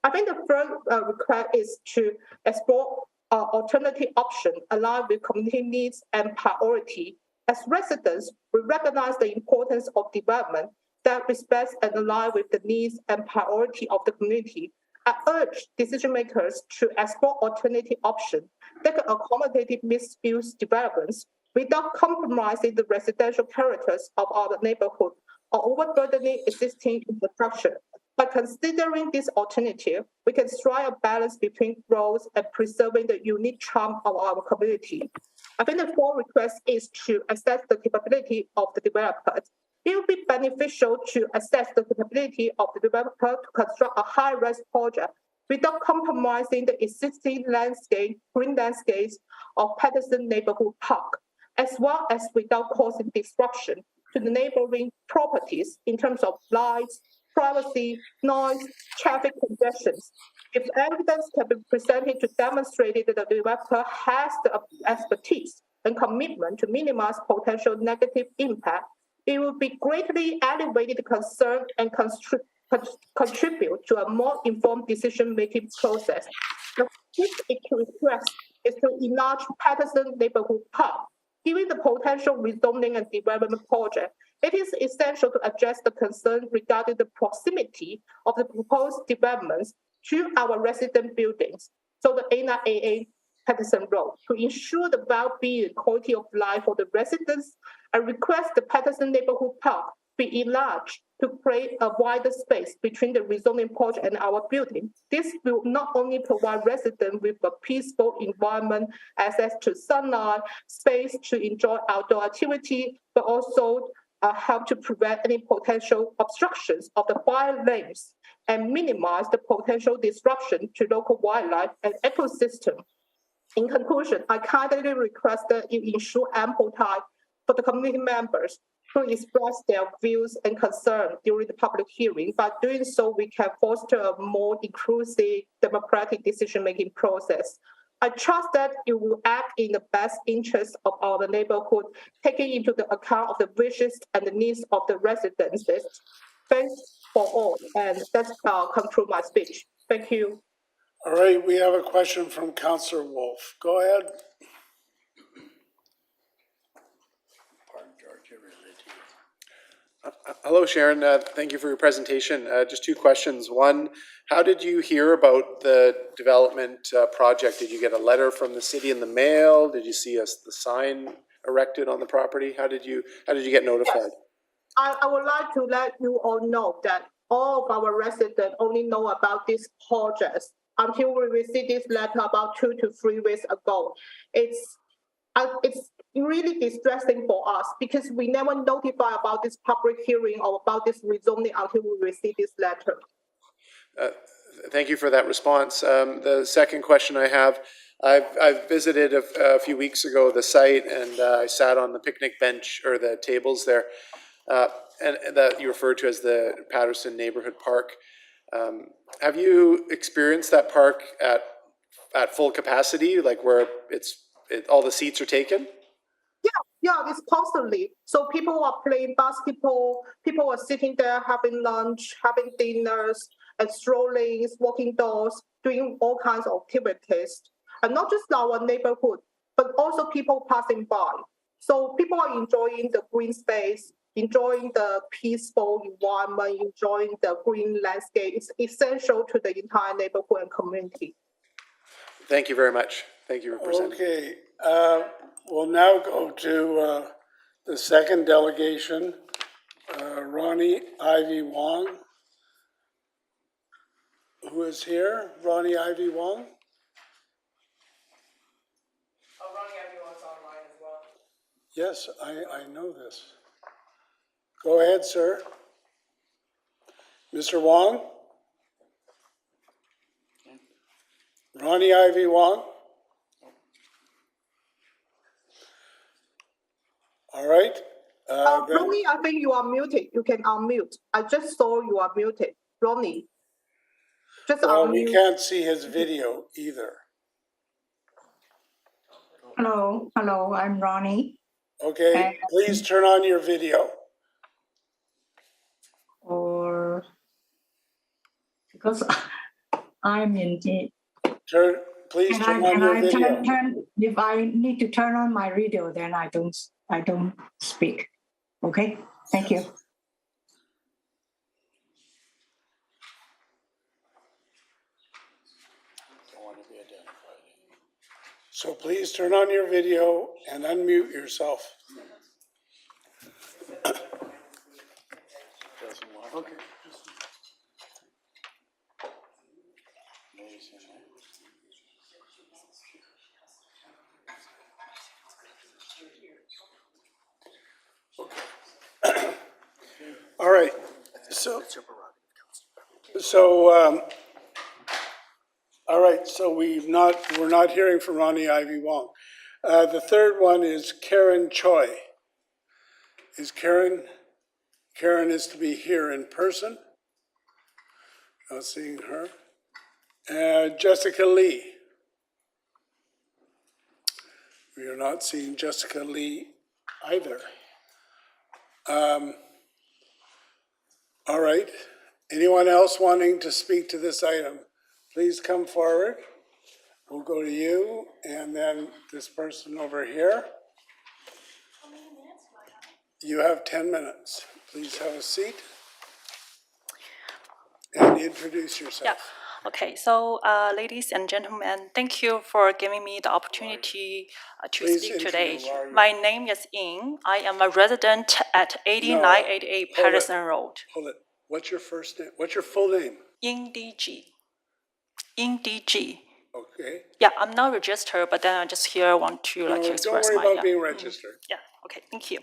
I think the third request is to explore alternative options aligned with community needs and priority. As residents, we recognize the importance of development that respects and aligns with the needs and priority of the community. I urge decision makers to explore alternative options that can accommodate mixed-use developments without compromising the residential characters of our neighborhood or overburdening existing infrastructure. By considering this alternative, we can strike a balance between growth and preserving the unique charm of our community. I think the fourth request is to assess the capability of the developer. It would be beneficial to assess the capability of the developer to construct a high-rise project without compromising the existing green landscapes of Patterson Neighborhood Park, as well as without causing disruption to the neighboring properties in terms of lights, privacy, noise, traffic congestions. If evidence can be presented to demonstrate that the developer has the expertise and commitment to minimize potential negative impact, it will be greatly elevated concern and contribute to a more informed decision-making process. The fifth request is to enlarge Patterson Neighborhood Park. Given the potential rezoning and development project, it is essential to address the concern regarding the proximity of the proposed developments to our resident buildings, so the 89AA Patterson Road, to ensure the well-being and quality of life for the residents. I request the Patterson Neighborhood Park be enlarged to create a wider space between the rezoning project and our building. This will not only provide residents with a peaceful environment, access to sunlight, space to enjoy outdoor activity, but also help to prevent any potential obstructions of the fire lanes and minimize the potential disruption to local wildlife and ecosystem. In conclusion, I kindly request that you ensure ample time for the community members to express their views and concerns during the public hearing. By doing so, we can foster a more inclusive, democratic decision-making process. I trust that you will act in the best interest of our neighborhood, taking into the account of the wishes and the needs of the residents. Thanks for all, and that's conclude my speech. Thank you. All right, we have a question from Councillor Wolf. Go ahead. Hello, Sharon. Thank you for your presentation. Just two questions. One, how did you hear about the development project? Did you get a letter from the city in the mail? Did you see the sign erected on the property? How did you get notified? Yes. I would like to let you all know that all of our residents only know about this project until we received this letter about 2 to 3 weeks ago. It's really distressing for us because we never notify about this public hearing or about this rezoning until we receive this letter. Thank you for that response. The second question I have, I've visited a few weeks ago the site, and I sat on the picnic bench or the tables there, and that you referred to as the Patterson Neighborhood Park. Have you experienced that park at full capacity, like where all the seats are taken? Yeah, it's constantly. So people are playing basketball, people are sitting there having lunch, having dinners, and strolling, walking dogs, doing all kinds of activities. And not just our neighborhood, but also people passing by. So people are enjoying the green space, enjoying the peaceful environment, enjoying the green landscape. It's essential to the entire neighborhood and community. Thank you very much. Thank you for presenting. Okay, we'll now go to The second delegation, Ronnie Ivy Wong. Who is here? Ronnie Ivy Wong? Oh, Ronnie, everyone's online as well. Yes, I know this. Go ahead, sir. Mr. Wong? Ronnie Ivy Wong? All right. Then- Ronnie, I think you are muted. You can unmute. I just saw you are muted. Ronnie. Just Well, we unmute. can't see his video either. Hello, I'm Ronnie. Okay, please turn on your video. Or because I'm in the. Please turn on your video. If I need to turn on my video, then I don't speak. Okay, thank you. Don't want to be identified. So please turn on your video and unmute yourself. Doesn't want. Okay. Nobody's in there. All right, so, all right, so we're not hearing from Ronnie Ivy Wong. The third one is Karen Choi. Is Karen is to be here in person. Not seeing her. Jessica Lee. We are not seeing Jessica Lee either. All right, anyone else wanting to speak to this item, please come forward. We'll go to you and then this person over here. You have 10 minutes. Please have a seat and introduce yourself. Yeah. Okay, so ladies and gentlemen, thank you for giving me the opportunity to Please speak today. introduce. My name is Ying. I am a resident at 8988 hold it. Patterson Road. Hold it. What's your first name? What's your full name? Ying DG. Ying DG. Okay. Yeah, I'm not registered, but then I just here want to No, express don't worry my about being registered. Yeah, okay, thank you.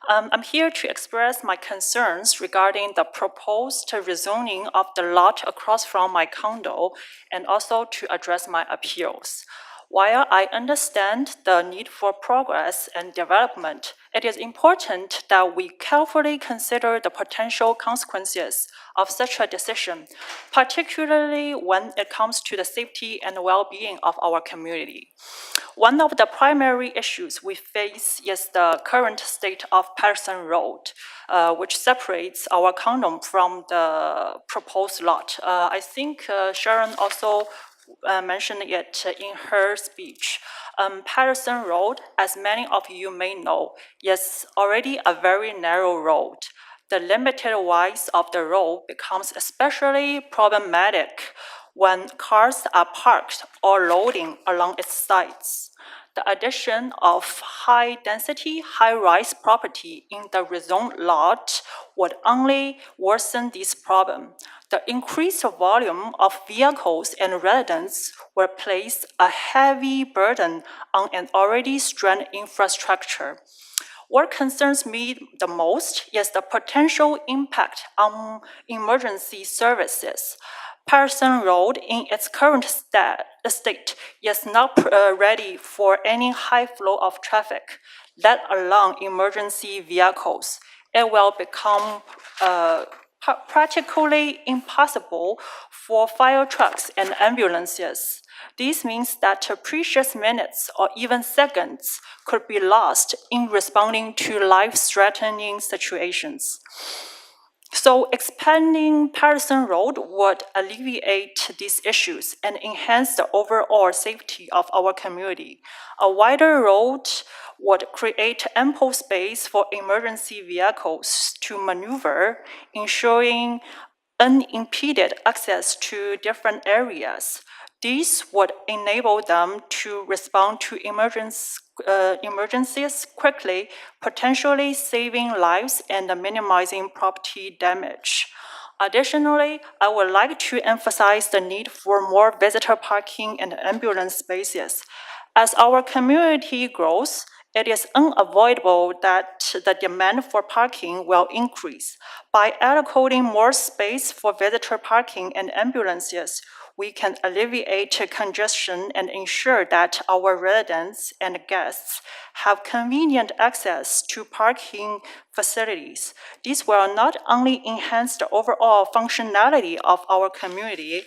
I'm here to express my concerns regarding the proposed rezoning of the lot across from my condo and also to address my appeals. While I understand the need for progress and development, it is important that we carefully consider the potential consequences of such a decision, particularly when it comes to the safety and well-being of our community. One of the primary issues we face is the current state of Patterson Road, which separates our condo from the proposed lot. I think Sharon also mentioned it in her speech. Patterson Road, as many of you may know, is already a very narrow road. The limited width of the road becomes especially problematic when cars are parked or loading along its sides. The addition of high-density, high-rise property in the rezoned lot would only worsen this problem. The increased volume of vehicles and residents will place a heavy burden on an already strained infrastructure. What concerns me the most is the potential impact on emergency services. Patterson Road, in its current state, is not ready for any high flow of traffic, let alone emergency vehicles. It will become practically impossible for fire trucks and ambulances. This means that precious minutes or even seconds could be lost in responding to life-threatening situations. So expanding Patterson Road would alleviate these issues and enhance the overall safety of our community. A wider road would create ample space for emergency vehicles to maneuver, ensuring unimpeded access to different areas. This would enable them to respond to emergencies emergencies quickly, potentially saving lives and minimizing property damage. Additionally, I would like to emphasize the need for more visitor parking and ambulance spaces. As our community grows, it is unavoidable that the demand for parking will increase. By allocating more space for visitor parking and ambulances, we can alleviate congestion and ensure that our residents and guests have convenient access to parking facilities. This will not only enhance the overall functionality of our community,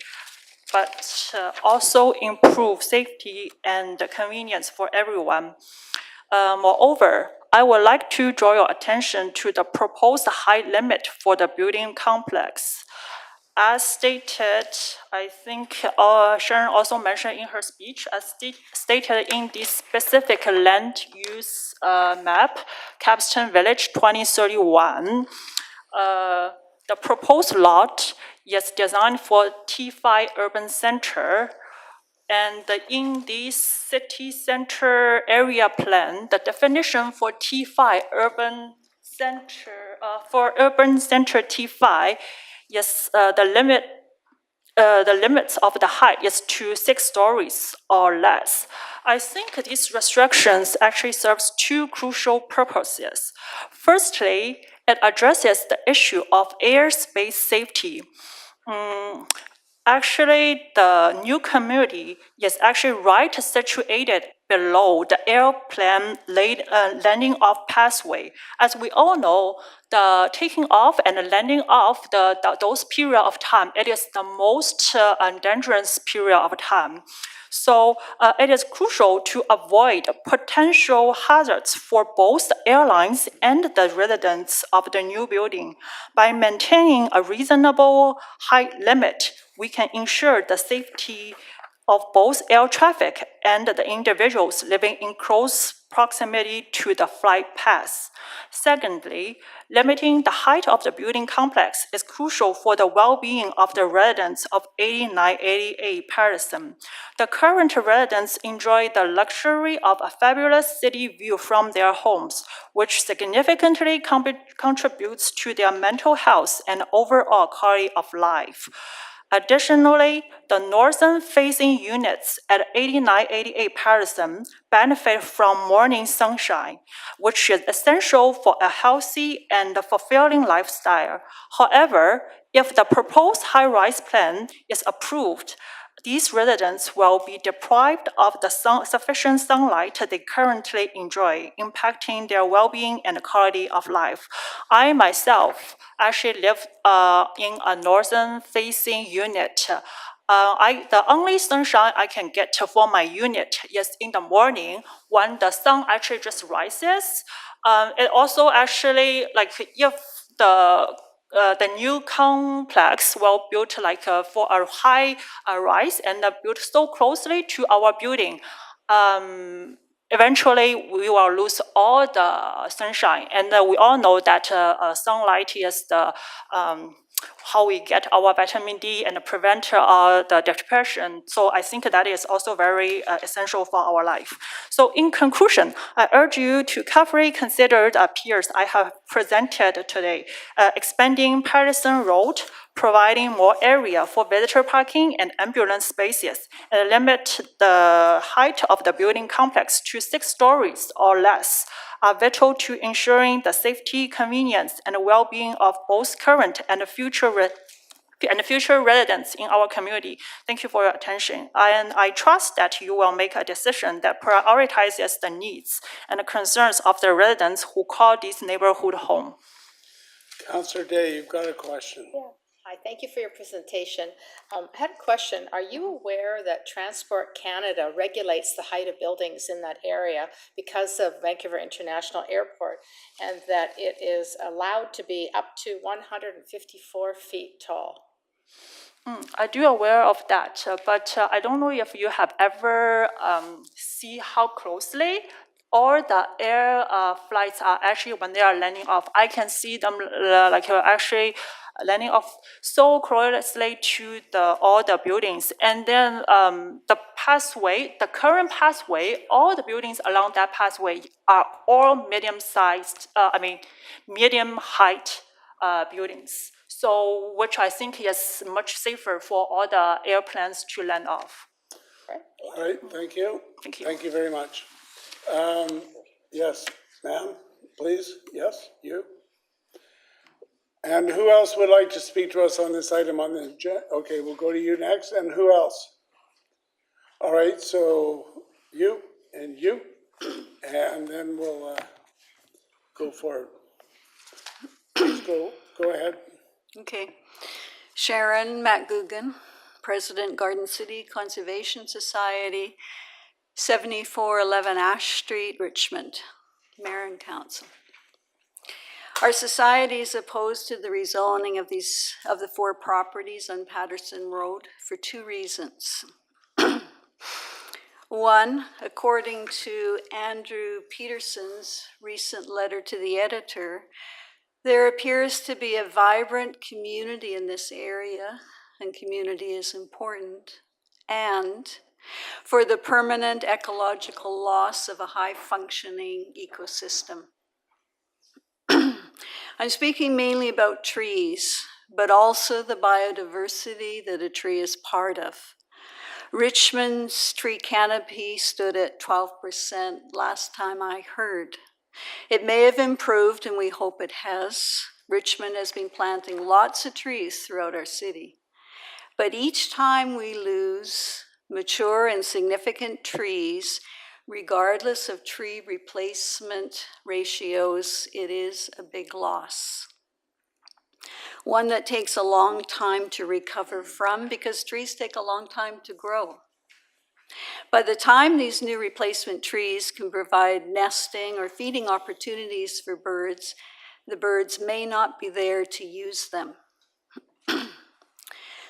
but also improve safety and convenience for everyone. Moreover, I would like to draw your attention to the proposed height limit for the building complex. As stated, I think Sharon also mentioned in her speech, as stated in this specific land use map, Capstan Village 2031, the proposed lot is designed for T5 urban center. And in this city center area plan, the definition for T5 urban center, T5, yes, the limits of the height is to 6 stories or less. I think these restrictions actually serves two crucial purposes. Firstly, it addresses the issue of airspace safety. Actually, the new community is actually right situated below the airplane landing off pathway. As we all know, the taking off and landing off, those period of time, it is the most dangerous period of time. So it is crucial to avoid potential hazards for both the airlines and the residents of the new building. By maintaining a reasonable height limit, we can ensure the safety of both air traffic and the individuals living in close proximity to the flight paths. Secondly, limiting the height of the building complex is crucial for the well-being of the residents of 8988 Patterson. The current residents enjoy the luxury of a fabulous city view from their homes, which significantly contributes to their mental health and overall quality of life. Additionally, the northern-facing units at 8988 Patterson benefit from morning sunshine, which is essential for a healthy and fulfilling lifestyle. However, if the proposed high-rise plan is approved, these residents will be deprived of the sufficient sunlight they currently enjoy, impacting their well-being and quality of life. I myself actually live in a northern-facing unit. The only sunshine I can get for my unit is in the morning when the sun actually just rises. It also actually, like, if the new complex will build like for a high rise and built so closely to our building. Eventually, we will lose all the sunshine, and we all know that sunlight is the how we get our vitamin D and prevent the depression. So I think that is also very essential for our life. So in conclusion, I urge you to carefully consider the appeals I have presented today, expanding Patterson Road, providing more area for visitor parking and ambulance spaces, and limit the height of the building complex to 6 stories or less, are vital to ensuring the safety, convenience, and well-being of both current and future residents in our community. Thank you for your attention. And I trust that you will make a decision that prioritizes the needs and the concerns of the residents who call this neighborhood home. Councillor Day, you've got a question. Yeah. Hi, thank you for your presentation. I had a question. Are you aware that Transport Canada regulates the height of buildings in that area because of Vancouver International Airport, and that it is allowed to be up to 154 feet tall? I do aware of that, but I don't know if you have ever see how closely all the air flights are actually when they are landing off. I can see them actually landing off so closely to all the buildings. And then the pathway, the current pathway, all the buildings along that pathway are all medium-sized, medium height buildings. So which I think is much safer for all the airplanes to land off. All right, thank you. Thank you. Thank you very much. Yes, ma'am, please, yes, you? And who else would like to speak to us on this item on the agenda? Okay, we'll go to you next, and who else? All right, so you, and then we'll go forward. Please go ahead. Okay. Sharon McGugan, President, Garden City Conservation Society, 7411 Ash Street, Richmond, Mayor and Council. Our society is opposed to the rezoning of the 4 properties on Patterson Road for 2 reasons. One, according to Andrew Peterson's recent letter to the editor, there appears to be a vibrant community in this area, and community is important, and for the permanent ecological loss of a high-functioning ecosystem. I'm speaking mainly about trees, but also the biodiversity that a tree is part of. Richmond's tree canopy stood at 12% last time I heard. It may have improved, and we hope it has. Richmond has been planting lots of trees throughout our city. But each time we lose mature and significant trees, regardless of tree replacement ratios, it is a big loss. One that takes a long time to recover from, because trees take a long time to grow. By the time these new replacement trees can provide nesting or feeding opportunities for birds, the birds may not be there to use them.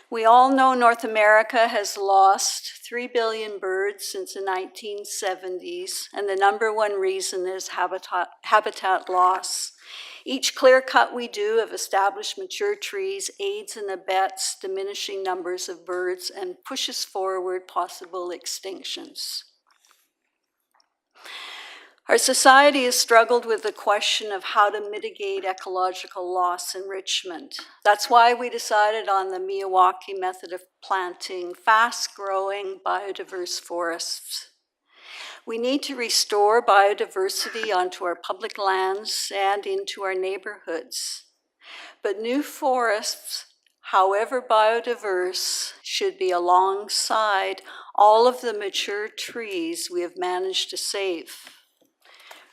We all know North America has lost 3 billion birds since the 1970s, and the #1 reason is habitat loss. Each clear cut we do of established mature trees aids and abets diminishing numbers of birds and pushes forward possible extinctions. Our society has struggled with the question of how to mitigate ecological loss in Richmond. That's why we decided on the Miyawaki method of planting fast-growing biodiverse forests. We need to restore biodiversity onto our public lands and into our neighborhoods. But new forests, however biodiverse, should be alongside all of the mature trees we have managed to save.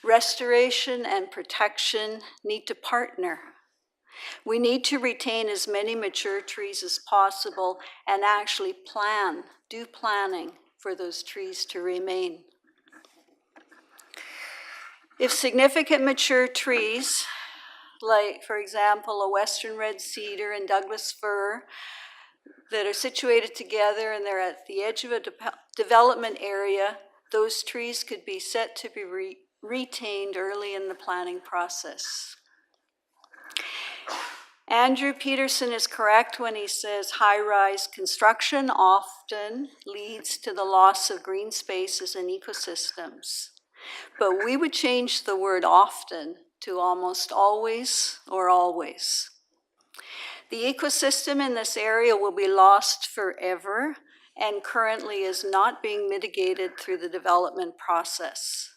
Restoration and protection need to partner. We need to retain as many mature trees as possible and actually do planning for those trees to remain. If significant mature trees, like for example, a western red cedar and Douglas fir, that are situated together and they're at the edge of a development area, those trees could be set to be retained early in the planning process. Andrew Peterson is correct when he says high-rise construction often leads to the loss of green spaces and ecosystems. But we would change the word often to almost always or always. The ecosystem in this area will be lost forever and currently is not being mitigated through the development process.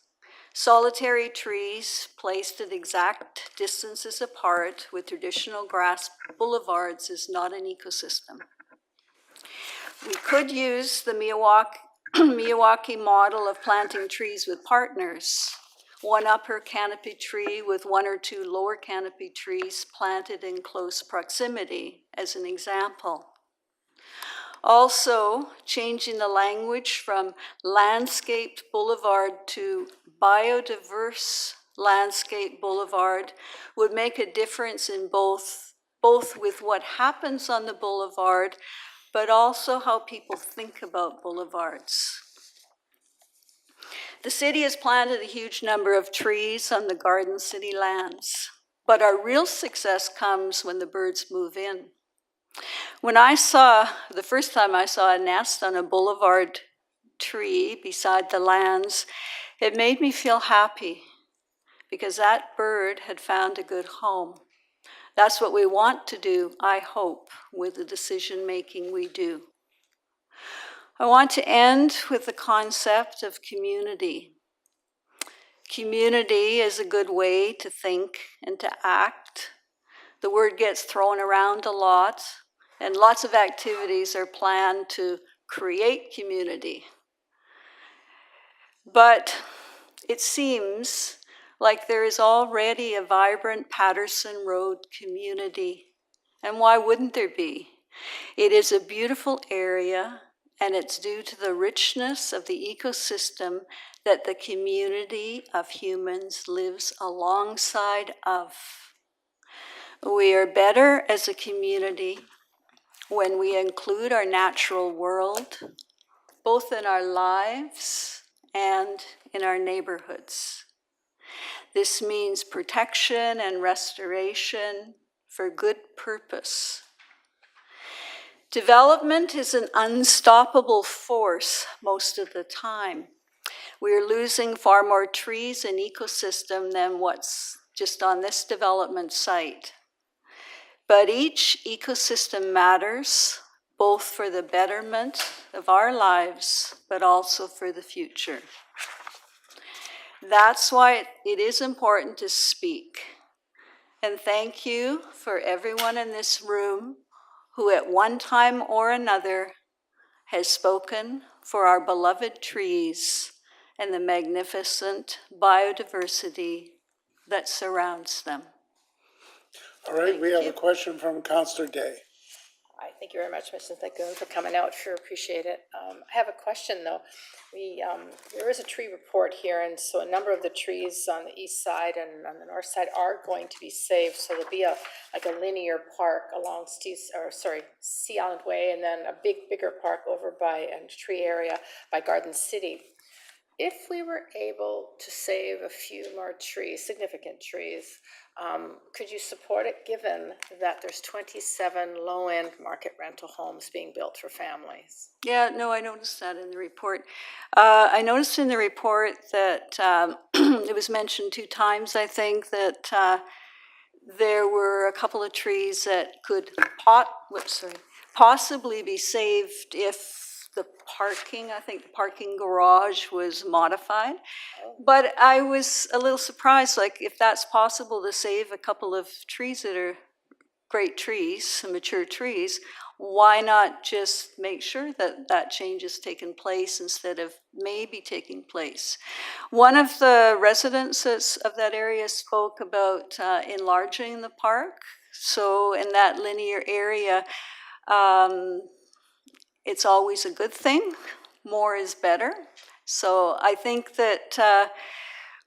Solitary trees placed at exact distances apart with traditional grass boulevards is not an ecosystem. We could use the Miyawaki model of planting trees with partners, one upper canopy tree with 1 or 2 lower canopy trees planted in close proximity as an example. Also, changing the language from landscaped boulevard to biodiverse landscape boulevard would make a difference in both with what happens on the boulevard, but also how people think about boulevards. The city has planted a huge number of trees on the Garden City lands. But our real success comes when the birds move in. The first time I saw a nest on a boulevard tree beside the lands, it made me feel happy because that bird had found a good home. That's what we want to do, I hope, with the decision-making we do. I want to end with the concept of community. Community is a good way to think and to act. The word gets thrown around a lot, and lots of activities are planned to create community. But it seems like there is already a vibrant Patterson Road community. And why wouldn't there be? It is a beautiful area, and it's due to the richness of the ecosystem that the community of humans lives alongside of. We are better as a community when we include our natural world, both in our lives and in our neighborhoods. This means protection and restoration for good purpose. Development is an unstoppable force most of the time. We are losing far more trees and ecosystem than what's just on this development site. But each ecosystem matters, both for the betterment of our lives, but also for the future. That's why it is important to speak. And thank you for everyone in this room who at one time or another has spoken for our beloved trees and the magnificent biodiversity that surrounds them. All right, we have a question from Councillor Day. Thank you very much, Mr. Thagoon, for coming out. Sure appreciate it. I have a question, though. There is a tree report here, and so a number of the trees on the east side and on the north side are going to be saved. So there'll be a linear park along Sea Island Way, and then a bigger park over by a tree area by Garden City. If we were able to save a few more trees, significant trees, could you support it, given that there's 27 low-end market rental homes being built for families? Yeah, no, I noticed that in the report. I noticed in the report that it was mentioned 2 times, I think, that there were a couple of trees that could possibly be saved if the parking garage was modified. But I was a little surprised, like if that's possible to save a couple of trees that are great trees, mature trees, why not just make sure that that change has taken place instead of maybe taking place? One of the residents of that area spoke about enlarging the park. So in that linear area, it's always a good thing. More is better. So I think that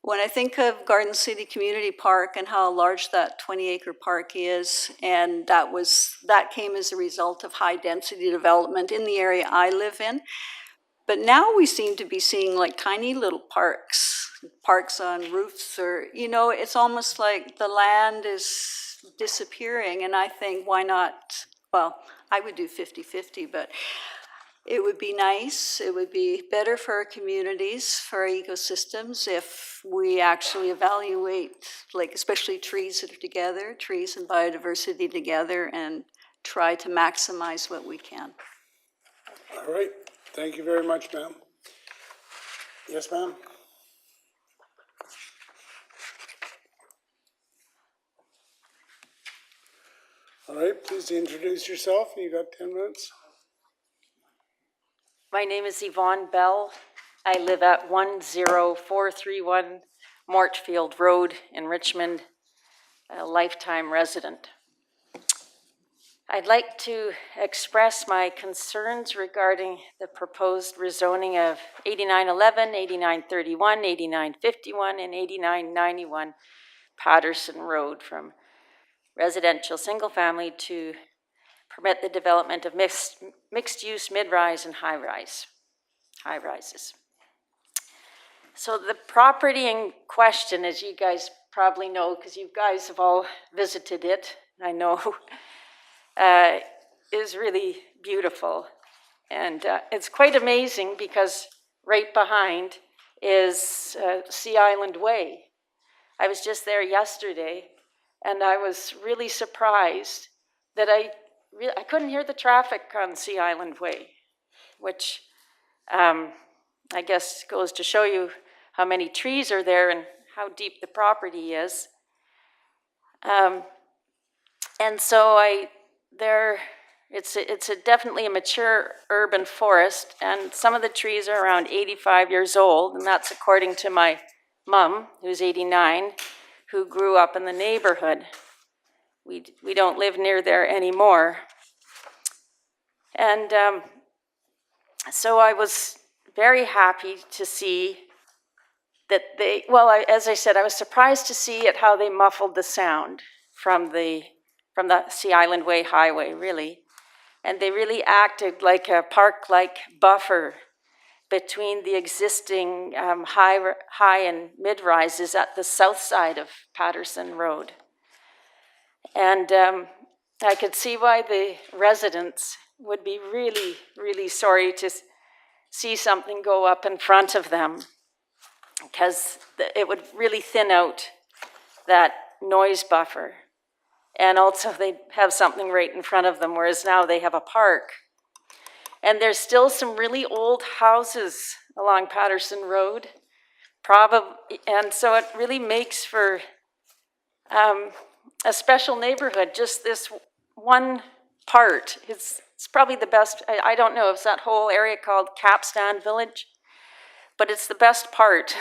when I think of Garden City Community Park and how large that 20-acre park is, and that came as a result of high density development in the area I live in. But now we seem to be seeing like tiny little parks on roofs, or, it's almost like the land is disappearing. And I think, why not? Well, I would do 50-50, but it would be nice, it would be better for our communities, for our ecosystems, if we actually evaluate, like especially trees that are together, trees and biodiversity together, and try to maximize what we can. All right, thank you very much, ma'am. Yes, ma'am? All right, please introduce yourself. You got 10 minutes. My name is Yvonne Bell. I live at 10431 Mortfield Road in Richmond, a lifetime resident. I'd like to express my concerns regarding the proposed rezoning of 8911, 8931, 8951, and 8991 Patterson Road from residential single-family to permit the development of mixed-use mid-rise and high-rises. So the property in question, as you guys probably know, because you guys have all visited it, I know, is really beautiful. And it's quite amazing because right behind is Sea Island Way. I was just there yesterday, and I was really surprised that I couldn't hear the traffic on Sea Island Way, which I guess goes to show you how many trees are there and how deep the property is. And so it's definitely a mature urban forest, and some of the trees are around 85 years old, and that's according to my mom, who's 89, who grew up in the neighborhood. We don't live near there anymore. And so I was very happy to see that as I said, I was surprised to see how they muffled the sound from the Sea Island Way highway, really. And they really acted like a park-like buffer between the existing high and mid-rises at the south side of Patterson Road. And I could see why the residents would be really, really sorry to see something go up in front of them, because it would really thin out that noise buffer. And also they'd have something right in front of them, whereas now they have a park. And there's still some really old houses along Patterson Road, and so it really makes for a special neighborhood. Just this one part, it's probably the best. I don't know, it's that whole area called Capstan Village, but it's the best part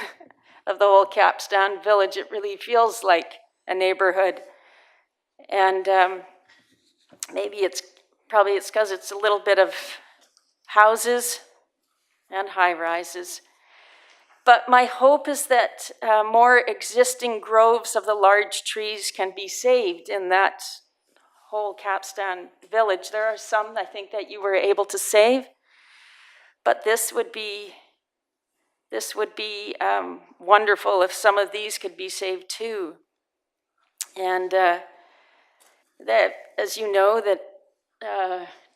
of the whole Capstan Village. It really feels like a neighborhood. And maybe it's because it's a little bit of houses and high-rises. But my hope is that more existing groves of the large trees can be saved in that whole Capstan Village. There are some, I think, that you were able to save, but this would be wonderful if some of these could be saved too. And that, as you know, that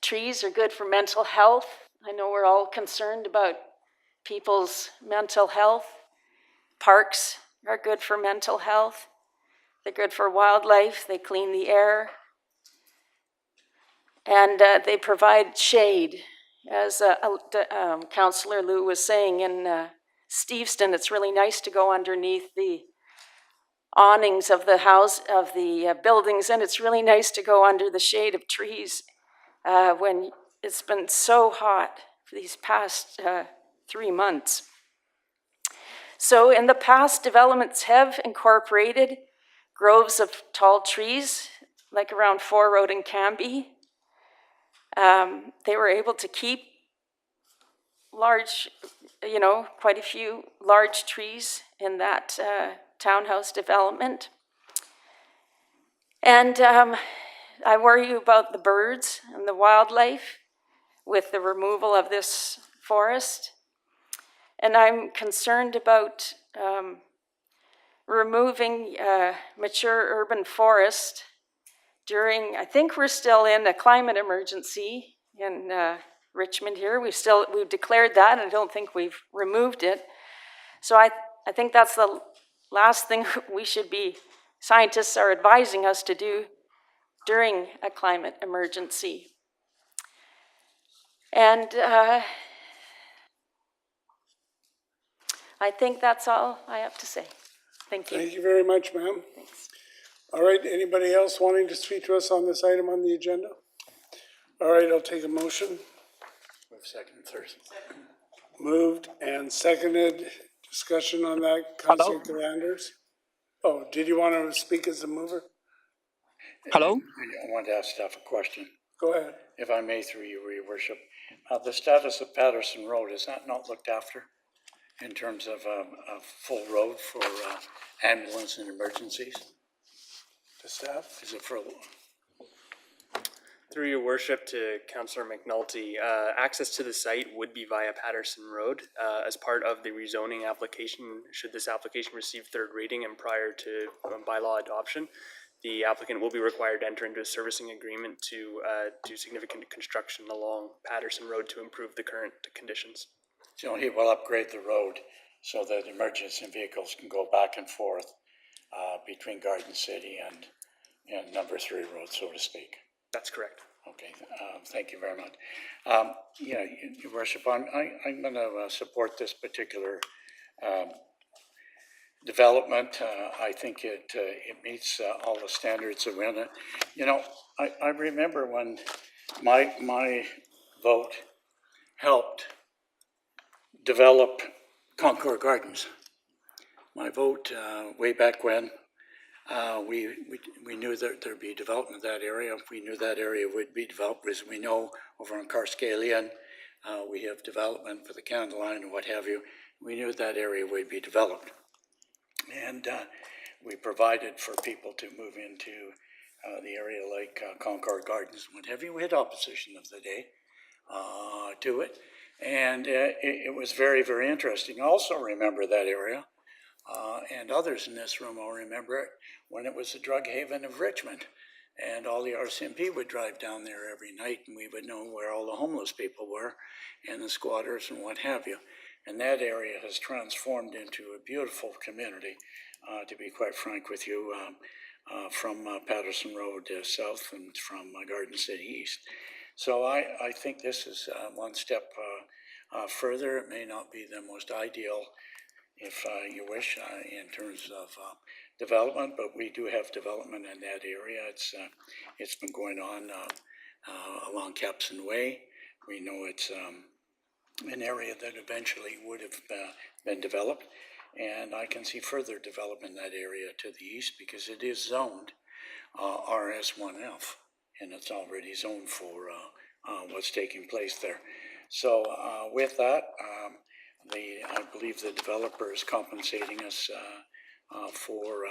trees are good for mental health. I know we're all concerned about people's mental health. Parks are good for mental health. They're good for wildlife. They clean the air. And they provide shade. As Councillor Liu was saying, in Steveston, it's really nice to go underneath the awnings of the buildings, and it's really nice to go under the shade of trees when it's been so hot for these past 3 months. So in the past, developments have incorporated groves of tall trees, like around Fore Road in Cambie. They were able to keep quite a few large trees in that townhouse development. And I worry about the birds and the wildlife with the removal of this forest. And I'm concerned about removing mature urban forest during, I think we're still in a climate emergency in Richmond here. We've declared that, and I don't think we've removed it. So I think that's the last thing scientists are advising us to do during a climate emergency. And I think that's all I have to say. Thank you. Thank you very much, ma'am. Thanks. All right, anybody else wanting to speak to us on this item on the agenda? All right, I'll take a motion. Move second and third. Moved and seconded. Discussion on that, Councillor Calanders? Oh, did you want to speak as a mover? Hello? I wanted to ask staff a question, Go ahead. if I may, through you, Your Worship. The status of Patterson Road, is that not looked after in terms of a full road for ambulance and emergencies? The staff? Is it for, Through your worship to Councillor McNulty, access to the site would be via Patterson Road. As part of the rezoning application, should this application receive third reading and prior to bylaw adoption, the applicant will be required to enter into a servicing agreement to do significant construction along Patterson Road to improve the current conditions. So he will upgrade the road so that emergency vehicles can go back and forth between Garden City and number 3 road, so to speak. That's correct. Okay, thank you very much. Yeah, Your Worship, I'm going to support this particular development. I think it meets all the standards of when it. You know, I remember when my vote helped develop Concord Gardens. My vote way back when. We knew that there'd be development in that area. We knew that area would be developed, as we know over on Carscallion. We have development for the Canada Line and what have you. We knew that area would be developed. And we provided for people to move into the area like Concord Gardens and what have you. We had opposition of the day to it. And it was very, very interesting. I also remember that area. And others in this room will remember it when it was the drug haven of Richmond. And all the RCMP would drive down there every night, and we would know where all the homeless people were and the squatters and what have you. And that area has transformed into a beautiful community, to be quite frank with you, from Patterson Road south and from Garden City east. So I think this is one step further. It may not be the most ideal, if you wish, in terms of development, but we do have development in that area. It's been going on along Capson Way. We know it's an area that eventually would have been developed, and I can see further development in that area to the east because it is zoned RS1F, and it's already zoned for what's taking place there. So with that, I believe the developer is compensating us for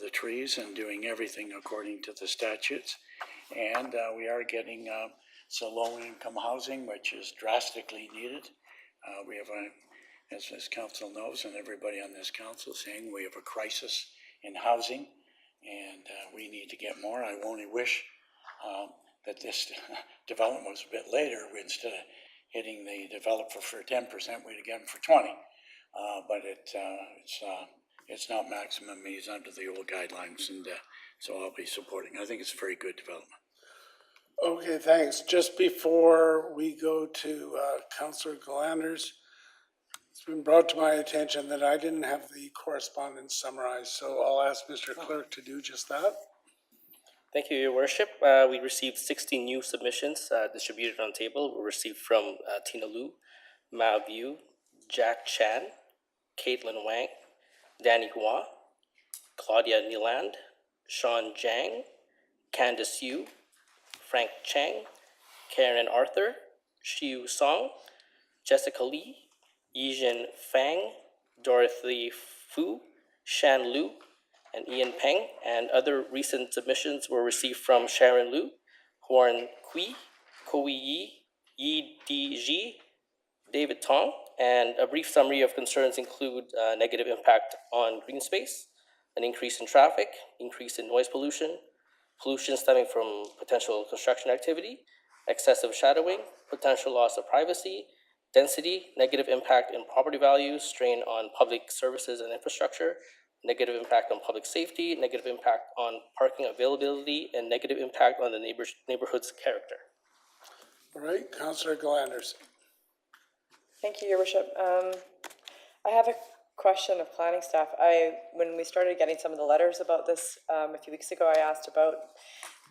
the trees and doing everything according to the statutes. And we are getting some low-income housing, which is drastically needed. We have, as this council knows, and everybody on this council saying, we have a crisis in housing, and we need to get more. I only wish that this development was a bit later. Instead of hitting the developer for 10%, we'd get them for 20. But it's not maximum. He's under the old guidelines, and so I'll be supporting. I think it's a very good development. Okay, thanks. Just before we go to Councillor Glanders, it's been brought to my attention that I didn't have the correspondence summarized, so I'll ask Mr. Clerk to do just that. Thank you, Your Worship. We received 16 new submissions distributed on table. We received from Tina Liu, Ma Viu, Jack Chan, Caitlin Wang, Danny Hua, Claudia Niland, Sean Zhang, Candice Yu, Frank Chang, Karen Arthur, Xiu Song, Jessica Lee, Yijin Fang, Dorothy Fu, Shan Lu, and Ian Peng, and other recent submissions were received from Sharon Liu, Huan Kui, Koi Yi, Yi Di Ji, David Tong, and a brief summary of concerns include negative impact on green space, an increase in traffic, increase in noise pollution, pollution stemming from potential construction activity, excessive shadowing, potential loss of privacy, density, negative impact in property values, strain on public services and infrastructure, negative impact on public safety, negative impact on parking availability, and negative impact on the neighborhood's character. All right, Councillor Glanders. Thank you, Your Worship. I have a question of planning staff. When we started getting some of the letters about this a few weeks ago, I asked about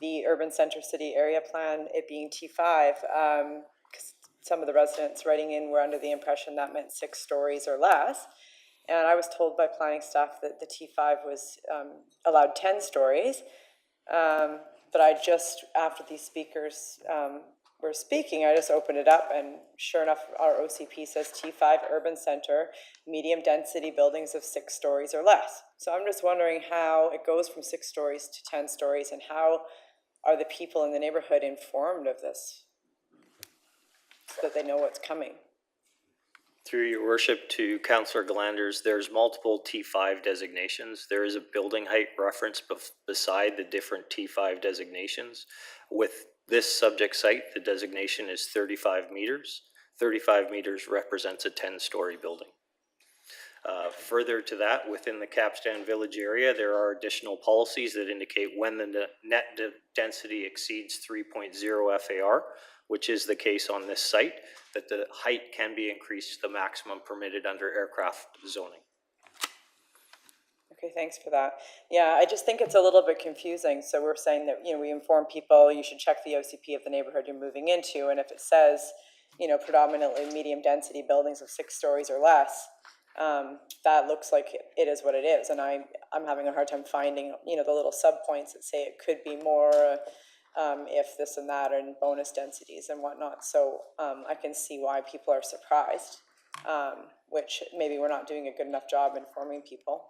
the urban center city area plan, it being T5, because some of the residents writing in were under the impression that meant 6 stories or less. And I was told by planning staff that the T5 was allowed 10 stories. But I just, after these speakers were speaking, I just opened it up, and sure enough, our OCP says T5 urban center, medium density buildings of 6 stories or less. So I'm just wondering how it goes from 6 stories to 10 stories, and how are the people in the neighborhood informed of this? So that they know what's coming? Through your worship to Councillor Glanders, there's multiple T5 designations. There is a building height reference beside the different T5 designations. With this subject site, the designation is 35 meters. 35 meters represents a 10-story building. Further to that, within the Capstan Village area, there are additional policies that indicate when the net density exceeds 3.0 FAR, which is the case on this site, that the height can be increased to the maximum permitted under aircraft zoning. Okay, thanks for that. Yeah, I just think it's a little bit confusing. So we're saying that, you know, we inform people, you should check the OCP of the neighborhood you're moving into, and if it says, you know, predominantly medium density buildings of 6 stories or less, that looks like it is what it is. And I'm having a hard time finding, you know, the little sub-points that say it could be more, if this and that, and bonus densities and whatnot. So I can see why people are surprised, which maybe we're not doing a good enough job informing people.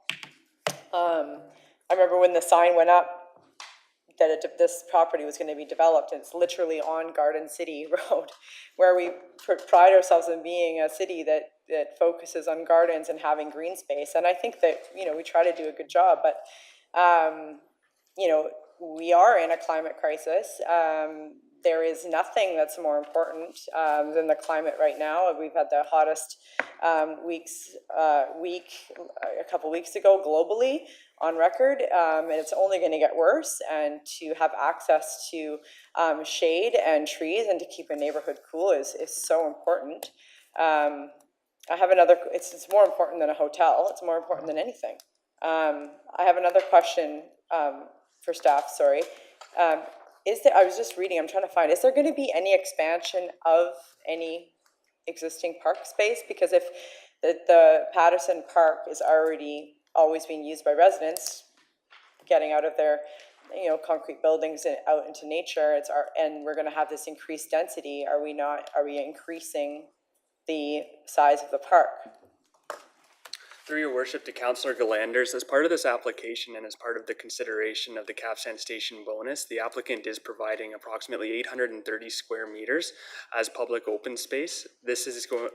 I remember when the sign went up that this property was going to be developed, and it's literally on Garden City Road, where we pride ourselves in being a city that focuses on gardens and having green space. And I think that, you know, we try to do a good job, but, you know, we are in a climate crisis. There is nothing that's more important than the climate right now. We've had the hottest week a couple weeks ago globally on record, and it's only going to get worse. And to have access to shade and trees and to keep a neighborhood cool is so important. I have another, it's more important than a hotel. It's more important than anything. I have another question for staff, sorry. I was just reading, I'm trying to find, is there going to be any expansion of any existing park space? Because if the Patterson Park is already always being used by residents, getting out of their, you know, concrete buildings and out into nature, and we're going to have this increased density, are we increasing the size of the park? Through your worship to Councillor Galanders, as part of this application and as part of the consideration of the Capstan Station bonus, the applicant is providing approximately 830 square meters as public open space. This is going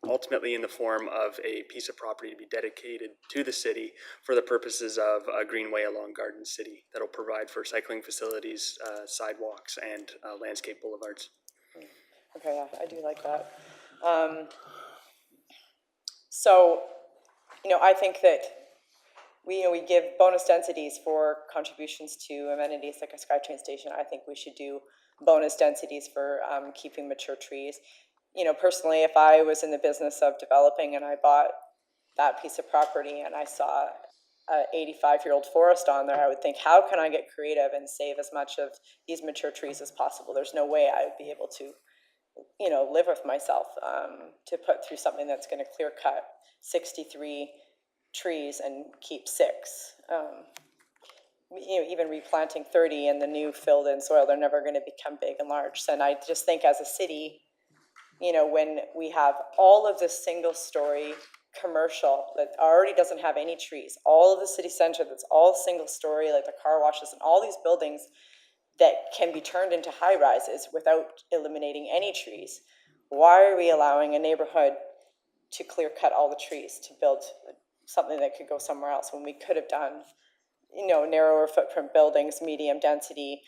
ultimately in the form of a piece of property to be dedicated to the city for the purposes of a greenway along Garden City that'll provide for cycling facilities, sidewalks, and landscape boulevards. Okay, yeah, I do like that. So, you know, I think that we give bonus densities for contributions to amenities like a SkyTrain station. I think we should do bonus densities for keeping mature trees. You know, personally, if I was in the business of developing and I bought that piece of property and I saw an 85-year-old forest on there, I would think, how can I get creative and save as much of these mature trees as possible? There's no way I would be able to, you know, live with myself to put through something that's going to clear cut 63 trees and keep 6. You know, even replanting 30 and the new filled in soil, they're never going to become big and large. So, and I just think as a city, you know, when we have all of this single story commercial that already doesn't have any trees, all of the city center that's all single story, like the car washes and all these buildings that can be turned into high rises without eliminating any trees, why are we allowing a neighborhood to clear cut all the trees to build something that could go somewhere else when we could have done, you know, narrower footprint buildings, medium density,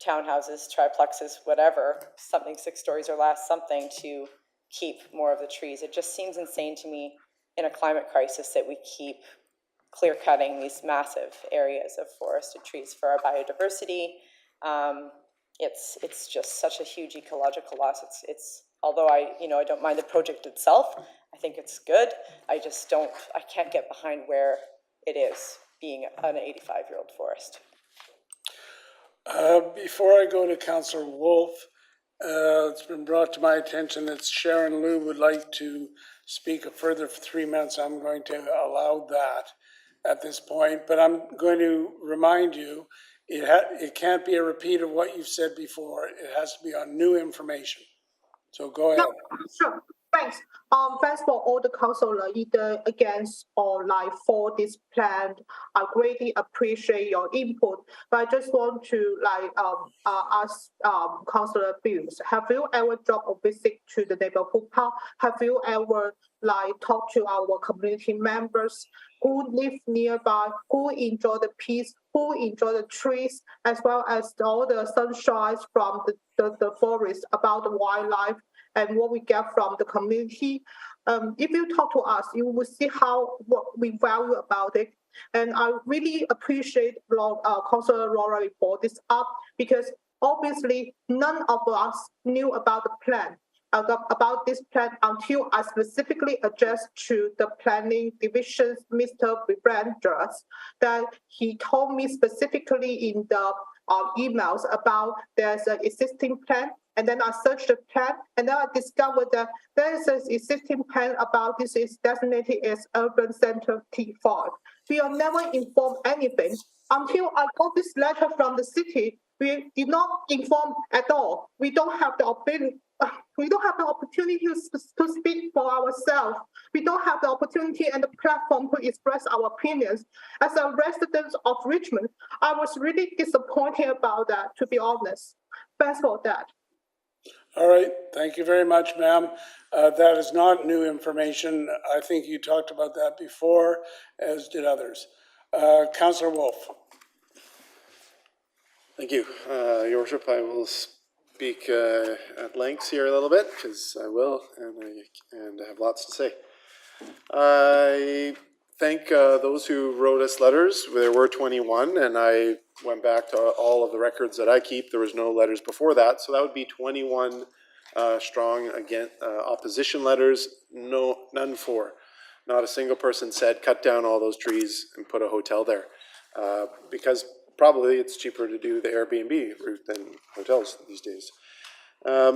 townhouses, triplexes, whatever, something 6 stories or less, something to keep more of the trees. It just seems insane to me in a climate crisis that we keep clear cutting these massive areas of forested trees for our biodiversity. It's just such a huge ecological loss. It's although I don't mind the project itself, I think it's good. I can't get behind where it is being an 85-year-old forest. Before I go to Councillor Wolf, it's been brought to my attention that Sharon Liu would like to speak a further 3 minutes. I'm going to allow that at this point, but I'm going to remind you, it can't be a repeat of what you've said before. It has to be on new information. So go ahead. No, sure. Thanks. Thanks for all the councillor, either against or like for this plan. I greatly appreciate your input. But I just want to like ask Councillor Bills, have you ever dropped a visit to the neighborhood park? Have you ever like talked to our community members who live nearby, who enjoy the peace, who enjoy the trees, as well as all the sunshine from the forest, about the wildlife and what we get from the community? If you talk to us, you will see what we value about it. And I really appreciate Councillor Laura brought this up, because obviously none of us knew about the plan, about this plan, until I specifically addressed to the planning division's Mr. Vibrandras, that he told me specifically in the emails about there's an existing plan. And then I searched the plan, and then I discovered that there is an existing plan about this is designated as Urban Center T5. We are never informed anything until I got this letter from the city. We did not inform at all. We don't have the ability. We don't have the opportunity to speak for ourselves. We don't have the opportunity and the platform to express our opinions. As a resident of Richmond, I was really disappointed about that, to be honest. Thanks for that. All right, thank you very much, ma'am. That is not new information. I think you talked about that before, as did others. Councillor Wolf. Thank you. Your Worship, I will speak at length here a little bit, because I will, and I have lots to say. I thank those who wrote us letters. There were 21, and I went back to all of the records that I keep. There was no letters before that, so that would be 21 strong opposition letters. None for. Not a single person said cut down all those trees and put a hotel there, because probably it's cheaper to do the Airbnb route than hotels these days. I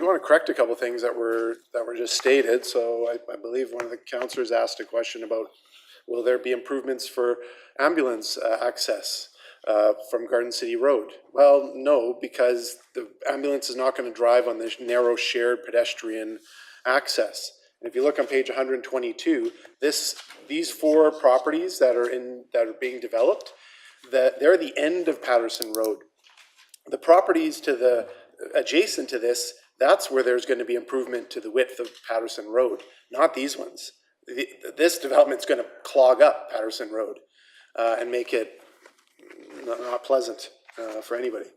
want to correct a couple of things that were just stated. So I believe one of the councillors asked a question about, will there be improvements for ambulance access from Garden City Road? Well, no, because the ambulance is not going to drive on this narrow shared pedestrian access. And if you look on page 122, these 4 properties that are being developed, they're the end of Patterson Road. The properties to the adjacent to this, that's where there's going to be improvement to the width of Patterson Road, not these ones. This development's going to clog up Patterson Road and make it not pleasant for anybody.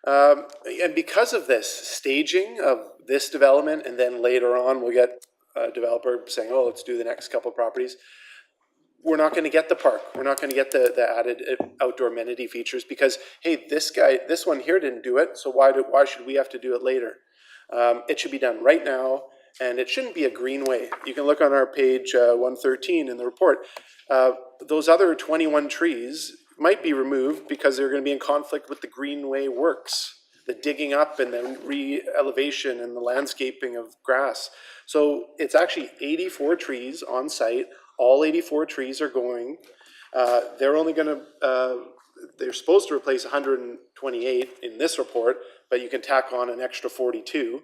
And because of this staging of this development, and then later on we'll get a developer saying, oh, let's do the next couple properties, we're not going to get the park. We're not going to get the added outdoor amenity features because, hey, this one here didn't do it, so why should we have to do it later? It should be done right now, and it shouldn't be a greenway. You can look on our page 113 in the report. Those other 21 trees might be removed because they're going to be in conflict with the greenway works, the digging up and the re-elevation and the landscaping of grass. So it's actually 84 trees on site. All 84 trees are going. They're only going to, they're supposed to replace 128 in this report, but you can tack on an extra 42.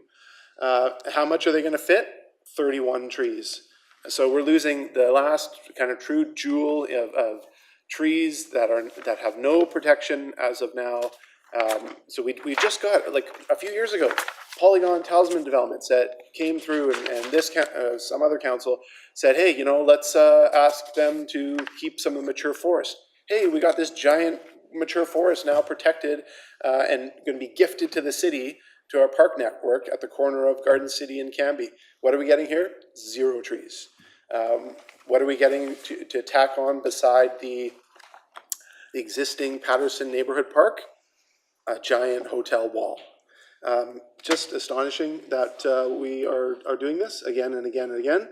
How much are they going to fit? 31 trees. So we're losing the last kind of true jewel of trees that have no protection as of now. So we just got, like a few years ago, Polygon Talisman developments that came through, and this some other council said, hey, let's ask them to keep some of the mature forest. Hey, we got this giant mature forest now protected and going to be gifted to the city, to our park network at the corner of Garden City and Cambie. What are we getting here? 0 trees. What are we getting to tack on beside the existing Patterson neighborhood park? A giant hotel wall. Just astonishing that we are doing this again and again and again.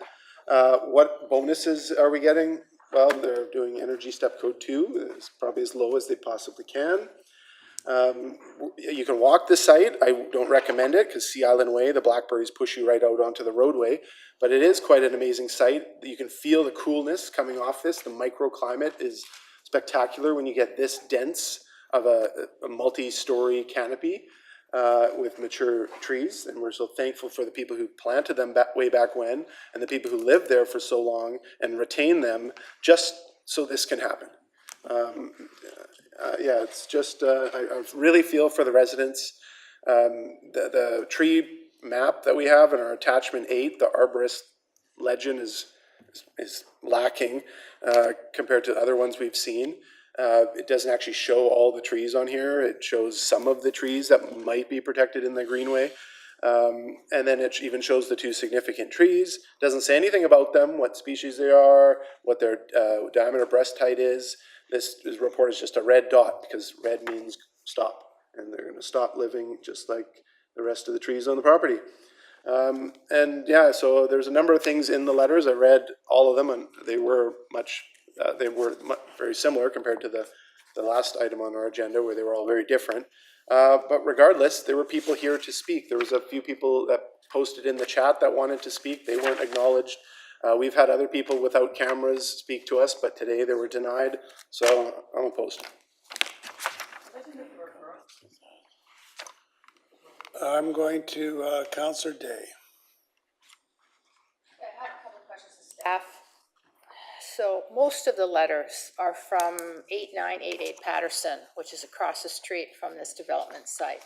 What bonuses are we getting? Well, they're doing Energy Step Code 2. It's probably as low as they possibly can. You can walk the site. I don't recommend it because Sea Island Way, the blackberries push you right out onto the roadway. But it is quite an amazing site. You can feel the coolness coming off this. The microclimate is spectacular when you get this dense of a multi-story canopy. with mature trees, and we're so thankful for the people who planted them way back when, and the people who lived there for so long and retained them just so this can happen. Yeah, it's just, I really feel for the residents. The tree map that we have in our attachment 8, the arborist legend is lacking compared to other ones we've seen. It doesn't actually show all the trees on here. It shows some of the trees that might be protected in the greenway. And then it even shows the 2 significant trees. Doesn't say anything about them, what species they are, what their diameter breast height is. This report is just a red dot because red means stop. And they're going to stop living just like the rest of the trees on the property. And yeah, so there's a number of things in the letters. I read all of them, and they were very similar compared to the last item on our agenda, where they were all very different. But regardless, there were people here to speak. There was a few people that posted in the chat that wanted to speak. They weren't acknowledged. We've had other people without cameras speak to us, but today they were denied. So I'm opposed. I'm going to Councillor Day. I have a couple of questions to staff. So most of the letters are from 8988 Patterson, which is across the street from this development site.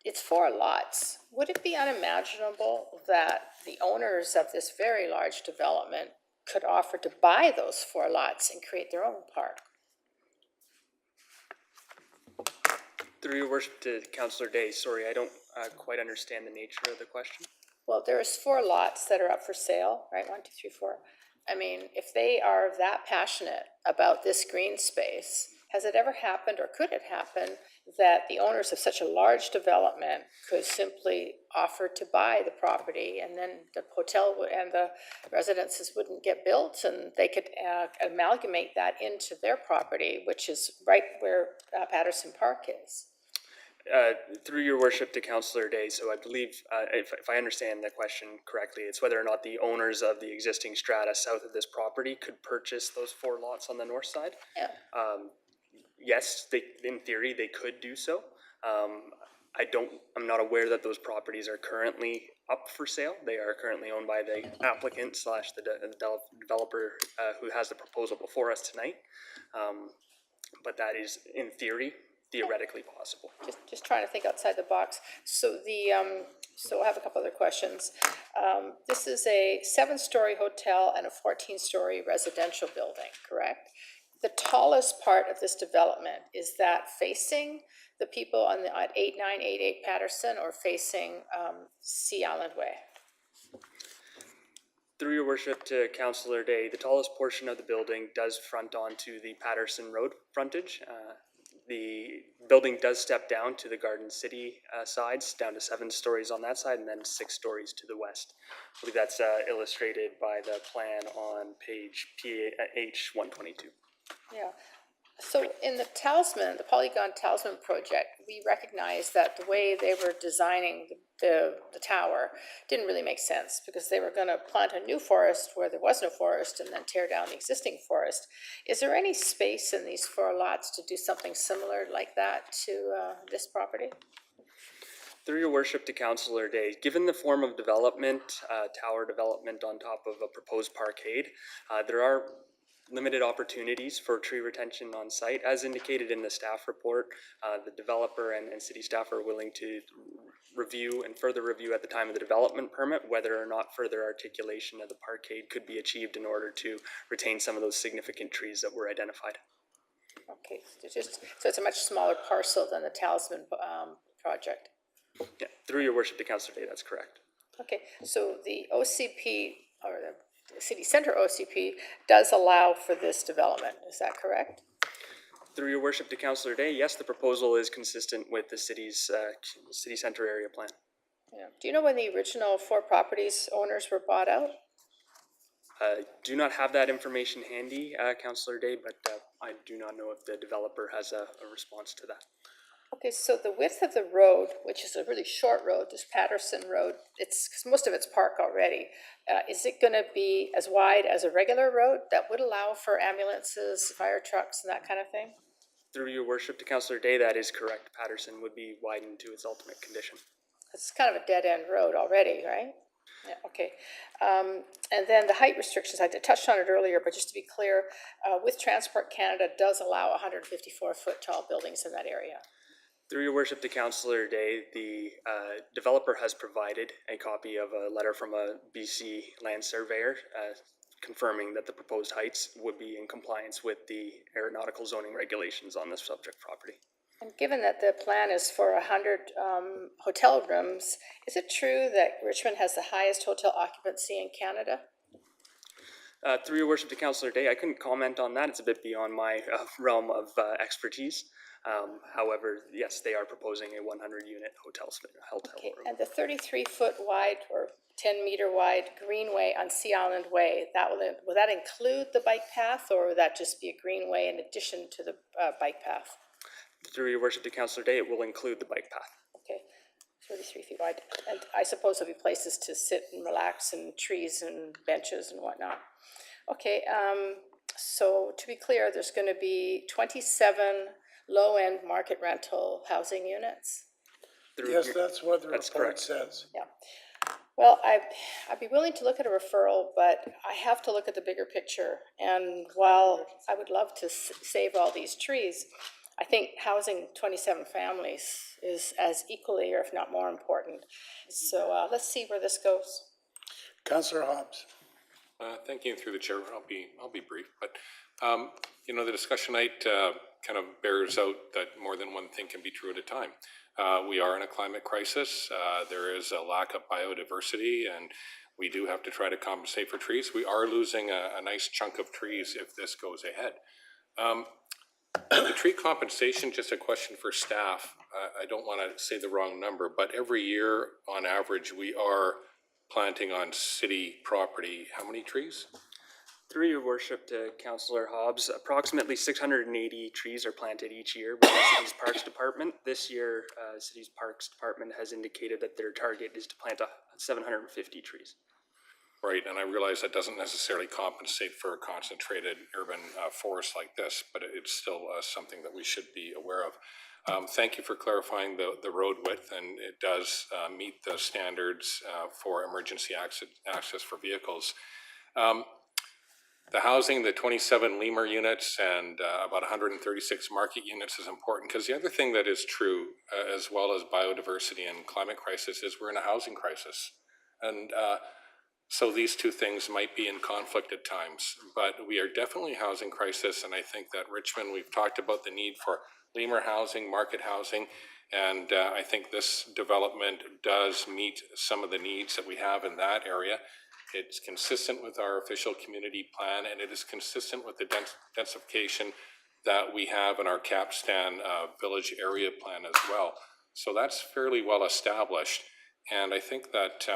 It's 4 lots. Would it be unimaginable that the owners of this very large development could offer to buy those 4 lots and create their own park? Through your worship to Councillor Day, sorry, I don't quite understand the nature of the question. Well, there's 4 lots that are up for sale, right? 1, 2, 3, 4. I mean, if they are that passionate about this green space, has it ever happened, or could it happen, that the owners of such a large development could simply offer to buy the property, and then the hotel and the residences wouldn't get built, and they could amalgamate that into their property, which is right where Patterson Park is? Through your worship to Councillor Day, so I believe, if I understand the question correctly, it's whether or not the owners of the existing strata south of this property could purchase those 4 lots on the north side. Yeah. Yes, in theory, they could do so. I'm not aware that those properties are currently up for sale. They are currently owned by the applicant / the developer who has the proposal before us tonight. But that is, in theory, theoretically possible. Just trying to think outside the box. So so I have a couple other questions. This is a 7-story hotel and a 14-story residential building, correct? The tallest part of this development, is that facing the people on at 8988 Patterson or facing Sea Island Way? Through your worship to Councillor Day, the tallest portion of the building does front onto the Patterson Road frontage. The building does step down to the Garden City sides, down to 7 stories on that side, and then 6 stories to the west. I believe that's illustrated by the plan on page PH 122. Yeah. So in the Talisman, the Polygon Talisman project, we recognized that the way they were designing the tower didn't really make sense, because they were going to plant a new forest where there was no forest and then tear down the existing forest. Is there any space in these 4 lots to do something similar like that to this property? Through your worship to Councillor Day, given the form of development, tower development on top of a proposed parkade, there are limited opportunities for tree retention on site. As indicated in the staff report, the developer and city staff are willing to review and further review at the time of the development permit whether or not further articulation of the parkade could be achieved in order to retain some of those significant trees that were identified. Okay, so it's a much smaller parcel than the Talisman project. Yeah, through your worship to Councillor Day, that's correct. Okay, so the OCP, or the City Center OCP, does allow for this development, is that correct? Through your worship to Councillor Day, yes, the proposal is consistent with the city's city center area plan. Yeah. Do you know when the original 4 properties owners were bought out? Do not have that information handy, Councillor Day, but I do not know if the developer has a response to that. Okay, so the width of the road, which is a really short road, this Patterson Road, it's, cause most of it's park already. Is it gonna be as wide as a regular road that would allow for ambulances, fire trucks, and that kind of thing? Through your worship to Councillor Day, that is correct. Patterson would be widened to its ultimate condition. It's kind of a dead-end road already, right? Yeah, okay. And then the height restrictions, I touched on it earlier, but just to be clear, with Transport Canada does allow 154-foot tall buildings in that area. Through your worship to Councillor Day, the developer has provided a copy of a letter from a BC land surveyor confirming that the proposed heights would be in compliance with the aeronautical zoning regulations on this subject property. And given that the plan is for 100 hotel rooms, is it true that Richmond has the highest hotel occupancy in Canada? Through your worship to Councillor Day, I couldn't comment on that. It's a bit beyond my realm of expertise. However, yes, they are proposing a 100-unit hotel Okay, room. and the 33-foot wide or 10-meter wide greenway on Sea Island Way, will that include the bike path, or would that just be a greenway in addition to the bike path? Through your worship to Councillor Day, it will include the bike path. Okay, 33 feet wide. And I suppose there'll be places to sit and relax and trees and benches and whatnot. Okay, so to be clear, there's going to be 27 low-end market rental housing units? Yes, that's what the report correct. says. Yeah. Well, I'd be willing to look at a referral, but I have to look at the bigger picture. And while I would love to save all these trees, I think housing 27 families is as equally, or if not more important. So let's see where this goes. Councillor Hobbs. Thank you, through the chair. I'll be brief, but you know, the discussion tonight kind of bears out that more than one thing can be true at a time. We are in a climate crisis. There is a lack of biodiversity, and we do have to try to compensate for trees. We are losing a nice chunk of trees if this goes ahead. The tree compensation, just a question for staff. I don't want to say the wrong number, but every year, on average, we are planting on city property how many trees? Through your worship to Councillor Hobbs, approximately 680 trees are planted each year by the city's Parks Department. This year, city's Parks Department has indicated that their target is to plant 750 trees. Right, and I realize that doesn't necessarily compensate for a concentrated urban forest like this, but it's still something that we should be aware of. Thank you for clarifying the road width, and it does meet the standards for emergency access for vehicles. The housing, the 27 Lemur units and about 136 market units is important, because the other thing that is true, as well as biodiversity and climate crisis, is we're in a housing crisis. And so these two things might be in conflict at times, but we are definitely a housing crisis, and I think that Richmond, we've talked about the need for Lemur housing, market housing, and I think this development does meet some of the needs that we have in that area. It's consistent with our official community plan, and it is consistent with the densification that we have in our Capstan village area plan as well. So that's fairly well established, and I think that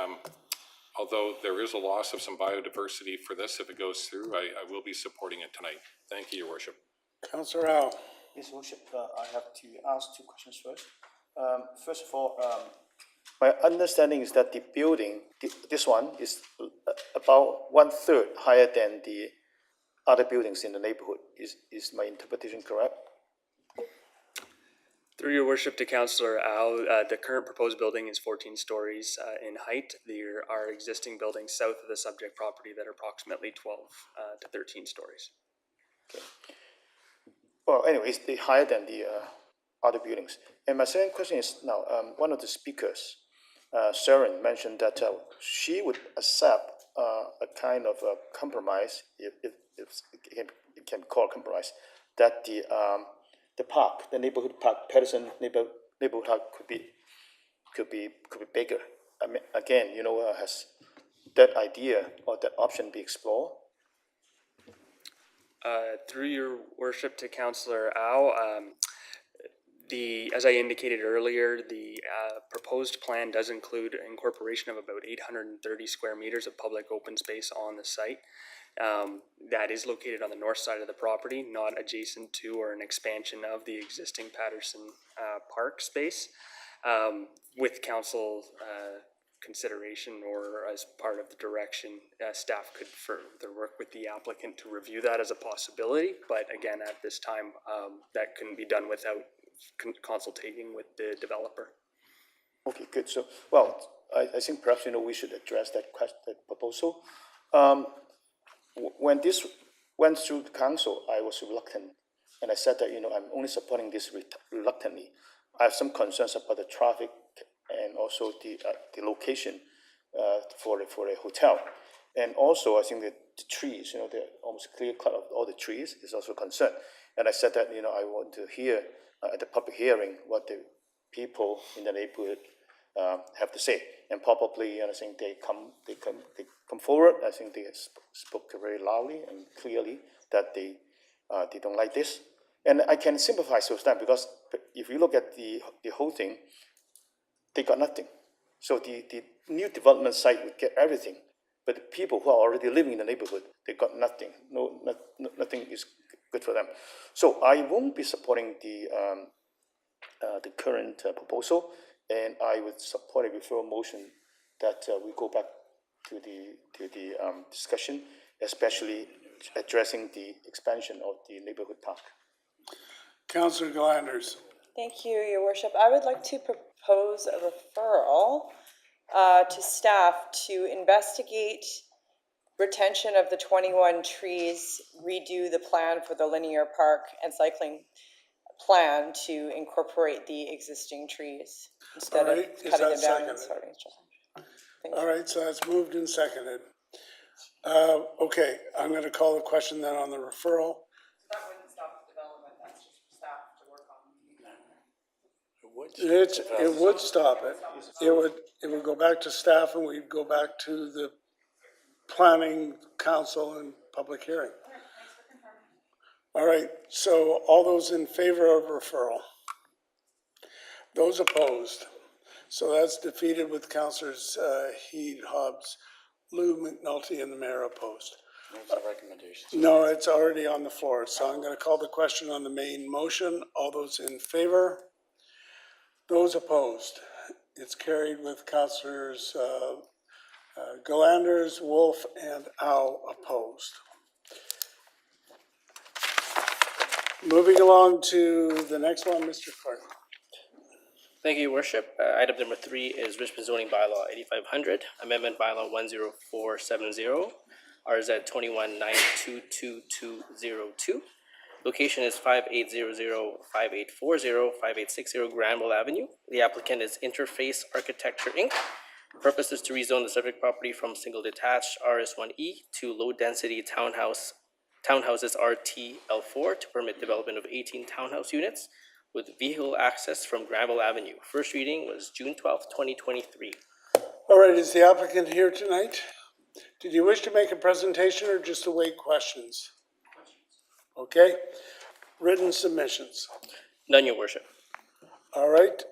although there is a loss of some biodiversity for this, if it goes through, I will be supporting it tonight. Thank you, Your Worship. Councillor Al. Yes, Worship, I have to ask two questions first. First of all, my understanding is that the building, this one, is about 1/3 higher than the other buildings in the neighborhood. Is my interpretation correct? Through your worship to Councillor Al, the current proposed building is 14 stories in height. There are existing buildings south of the subject property that are approximately 12 to 13 stories. Okay. Well, anyway, it's higher than the other buildings. And my second question is now, one of the speakers, Sharon, mentioned that she would accept a kind of a compromise, if it can be called a compromise, that the park, the neighborhood park, Patterson neighborhood park could be bigger. I mean, again, you know, has that idea or that option be explored? Through your worship to Councillor Au, as I indicated earlier, the proposed plan does include incorporation of about 830 square meters of public open space on the site. That is located on the north side of the property, not adjacent to or an expansion of the existing Patterson Park space. With council consideration or as part of the direction, staff could further work with the applicant to review that as a possibility. But again, at this time, that couldn't be done without consultating with the developer. Okay, good. So, well, I think perhaps, we should address that that proposal. When this went through the council, I was reluctant. And I said that, I'm only supporting this reluctantly. I have some concerns about the traffic and also the location for a hotel. And also, I think that the trees, the almost clear cut of all the trees is also a concern. And I said that, I want to hear at the public hearing what the people in the neighborhood have to say. And probably, I think they come forward. I think they spoke very loudly and clearly that they don't like this. And I can sympathize with them because if you look at the whole thing, they got nothing. So the new development site would get everything, but the people who are already living in the neighborhood, they got nothing. Nothing is good for them. So I won't be supporting the current proposal, and I would support a referral motion that we go back to the discussion, especially addressing the expansion of the neighborhood park. Councillor Glanders. Thank you, Your Worship. I would like to propose a referral to staff to investigate retention of the 21 trees, redo the plan for the linear park and cycling plan to incorporate the existing trees instead of cutting them down and starting. All right, so that's moved and seconded. Okay, I'm going to call the question then on the referral. That wouldn't stop the development, that's just for staff to work on. It would stop it. It would go back to staff and we'd go back to the planning council and public hearing. All right, so all those in favor of referral? Those opposed? So that's defeated with councillors Heed, Hobbs, Lou, McNulty, and the mayor opposed. That's a recommendation. No, it's already on the floor, so I'm going to call the question on the main motion. All those in favor? Those opposed? It's carried with councillors Galanders, Wolf, and Au opposed. Moving along to the next one, Mr. Clark. Thank you, Your Worship. Item number 3 is Richmond zoning bylaw 8500, amendment bylaw 10470, RZ 219222202. Location is 5800, 5840, 5860 Granville Avenue. The applicant is Interface Architecture, Inc. Purpose is to rezone the subject property from single detached RS1E to low density townhouses RTL4 to permit development of 18 townhouse units with vehicle access from Granville Avenue. First reading was June 12th, 2023. All right, is the applicant here tonight? Did you wish to make a presentation or just await questions? Okay, written submissions. None, Your Worship. All right,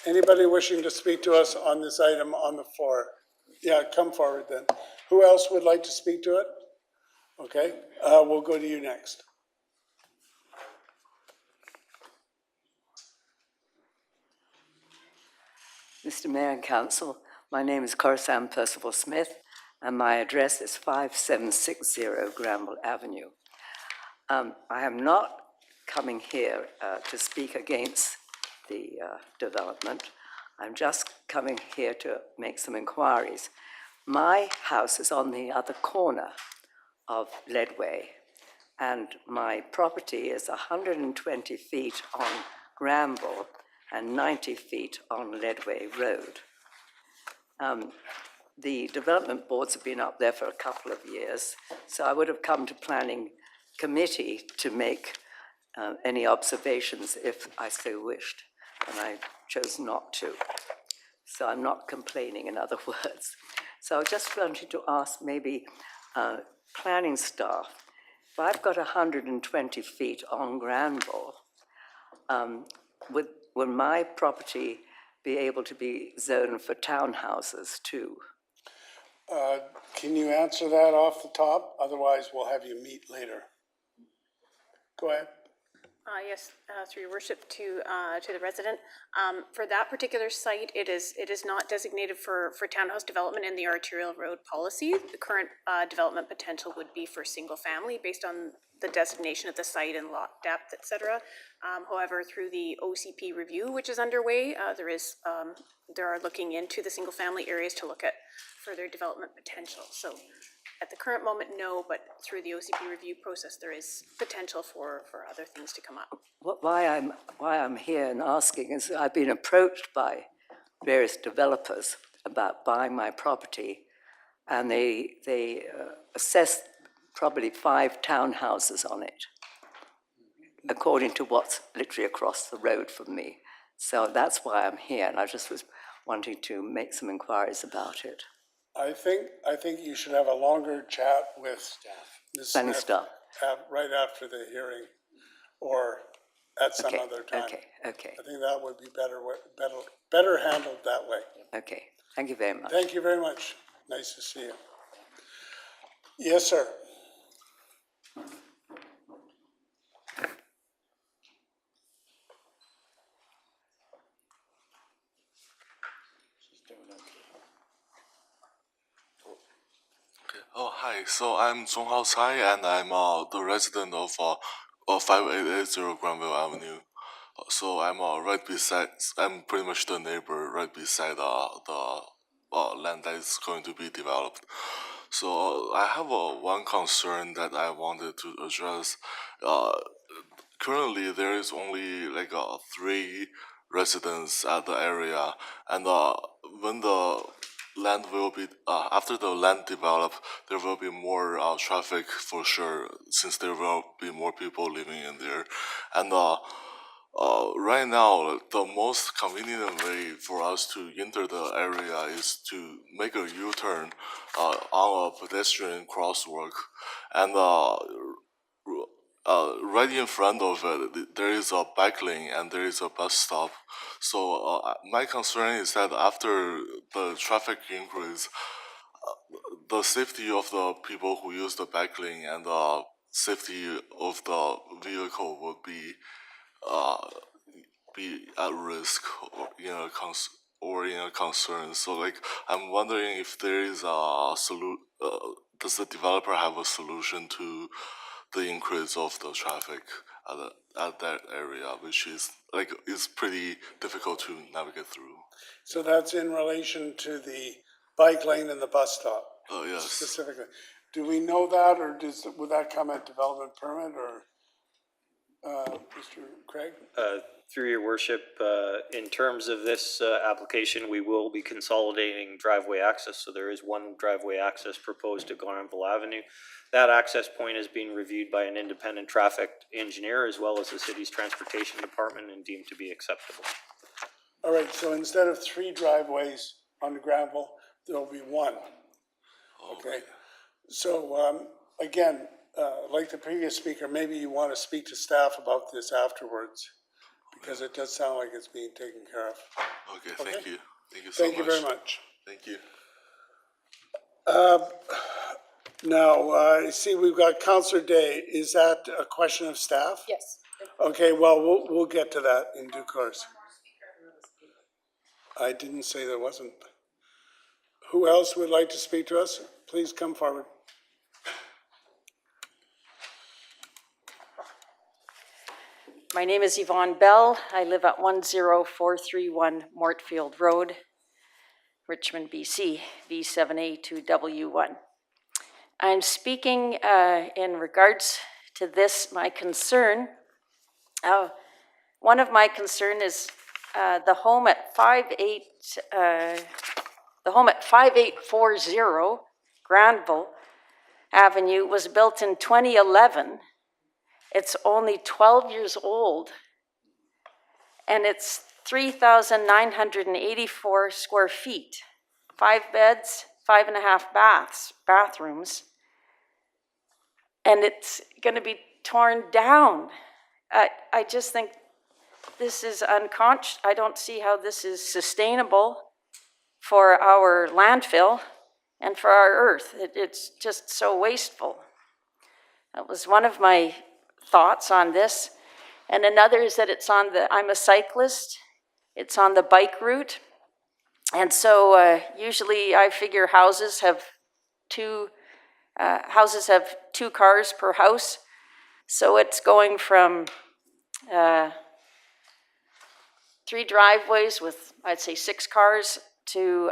anybody wishing to speak to us on this item on the floor? Yeah, come forward then. Who else would like to speak to it? Okay, we'll go to you next. Mr. Mayor and Council, my name is Corisande Percival Smith, and my address is 5760 Granville Avenue. I am not coming here to speak against the development. I'm just coming here to make some inquiries. My house is on the other corner of Ledway, and my property is 120 feet on Granville and 90 feet on Ledway Road. The development boards have been up there for a couple of years, so I would have come to planning committee to make any observations if I so wished, and I chose not to. So I'm not complaining, in other words. So I just wanted to ask maybe planning staff, if I've got 120 feet on Granville, would my property be able to be zoned for townhouses too? Can you answer that off the top? Otherwise, we'll have you meet later. Go ahead. Yes, through your worship to the resident. For that particular site, it is not designated for townhouse development in the arterial road policy. The current development potential would be for single family based on the designation of the site and lot depth, et cetera. However, through the OCP review, which is underway, there are looking into the single family areas to look at further development potential. So at the current moment, no, but through the OCP review process, there is potential for other things to come up. Why I'm here and asking is I've been approached by various developers about buying my property, and they assessed probably 5 townhouses on it, according to what's literally across the road from me. So that's why I'm here, and I just was wanting to make some inquiries about it. I think you should have a longer chat with Ms. Planning Smith staff. right after the hearing, or at some Okay, other time. okay. I think that would be better handled that way. Okay, thank you very much. Thank you very much. Nice to see you. Yes, sir. Oh, hi. So I'm Zonghao Cai, and I'm the resident of 5880 Granville Avenue. So I'm right beside. I'm pretty much the neighbor right beside the land that is going to be developed. So I have one concern that I wanted to address. Currently, there is only like 3 residents at the area, and when the land will be after the land develop, there will be more traffic for sure, since there will be more people living in there. And right now, the most convenient way for us to enter the area is to make a U-turn on a pedestrian crosswalk, and right in front of it, there is a bike lane and there is a bus stop. So my concern is that after the traffic increase, the safety of the people who use the bike lane and the safety of the vehicle would be at risk or in a concern. So like I'm wondering if there is a does the developer have a solution to the increase of the traffic at that area, which is it's pretty difficult to navigate through. So that's in relation to the bike lane and the bus stop? Yes. Specifically. Do we know that, or would that come at development permit, or Mr. Craig? Through your worship, in terms of this application, we will be consolidating driveway access. So there is one driveway access proposed to Granville Avenue. That access point is being reviewed by an independent traffic engineer as well as the city's transportation department and deemed to be acceptable. All right, so instead of 3 driveways on Granville, there'll be 1. Okay. So again, like the previous speaker, maybe you want to speak to staff about this afterwards, because it does sound like it's being taken care of. Okay, thank you. Thank you so much. Thank you very much. Thank you. Now, I see we've got Councillor Day. Is that a question of staff? Yes. Okay, well, we'll get to that in due course. I didn't say there wasn't. Who else would like to speak to us? Please come forward. My name is Yvonne Bell. I live at 10431 Mortfield Road, Richmond, BC, V7A2W1. I'm speaking in regards to this, my concern. One of my concern is the home at 5840 Granville Avenue was built in 2011. It's only 12 years old, and it's 3,984 square feet, 5 beds, 5.5 bathrooms, and it's going to be torn down. I just think this is unconscious. I don't see how this is sustainable for our landfill and for our earth. It's just so wasteful. That was one of my thoughts on this. And another is that I'm a cyclist, it's on the bike route. And so usually I figure houses have two cars per house. So it's going from 3 driveways with, I'd say, 6 cars to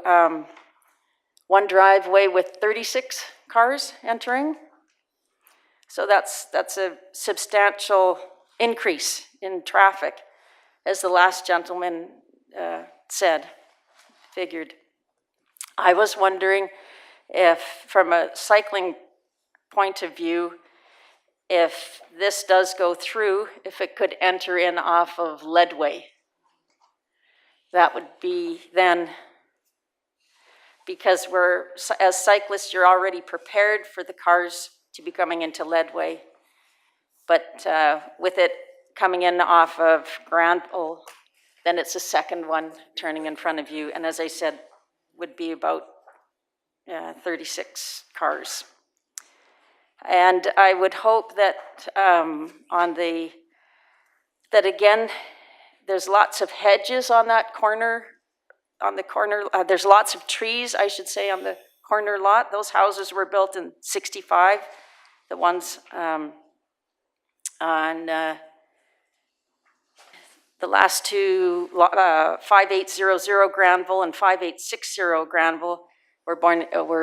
1 driveway with 36 cars entering. So that's a substantial increase in traffic, as the last gentleman figured. I was wondering if, from a cycling point of view, if this does go through, if it could enter in off of Leadway. That would be then, because as cyclists, you're already prepared for the cars to be coming into Leadway. But with it coming in off of Granville, then it's a second one turning in front of you. And as I said, would be about 36 cars. And I would hope that that again, there's lots of hedges on that corner, there's lots of trees, I should say, on the corner lot. Those houses were built in 65, the ones on the last two, 5800 Granville and 5860 Granville were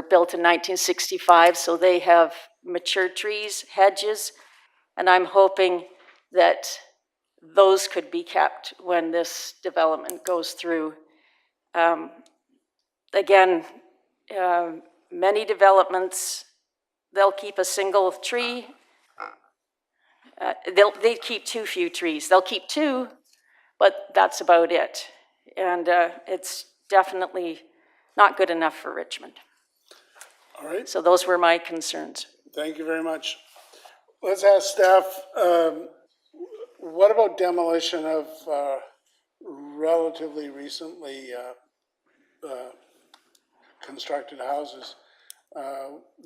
built in 1965, so they have mature trees, hedges, and I'm hoping that those could be kept when this development goes through. Again, many developments, they'll keep a single tree. They keep too few trees. They'll keep 2, but that's about it. And it's definitely not good enough for Richmond. All right. So those were my concerns. Thank you very much. Let's ask staff, what about demolition of relatively recently constructed houses?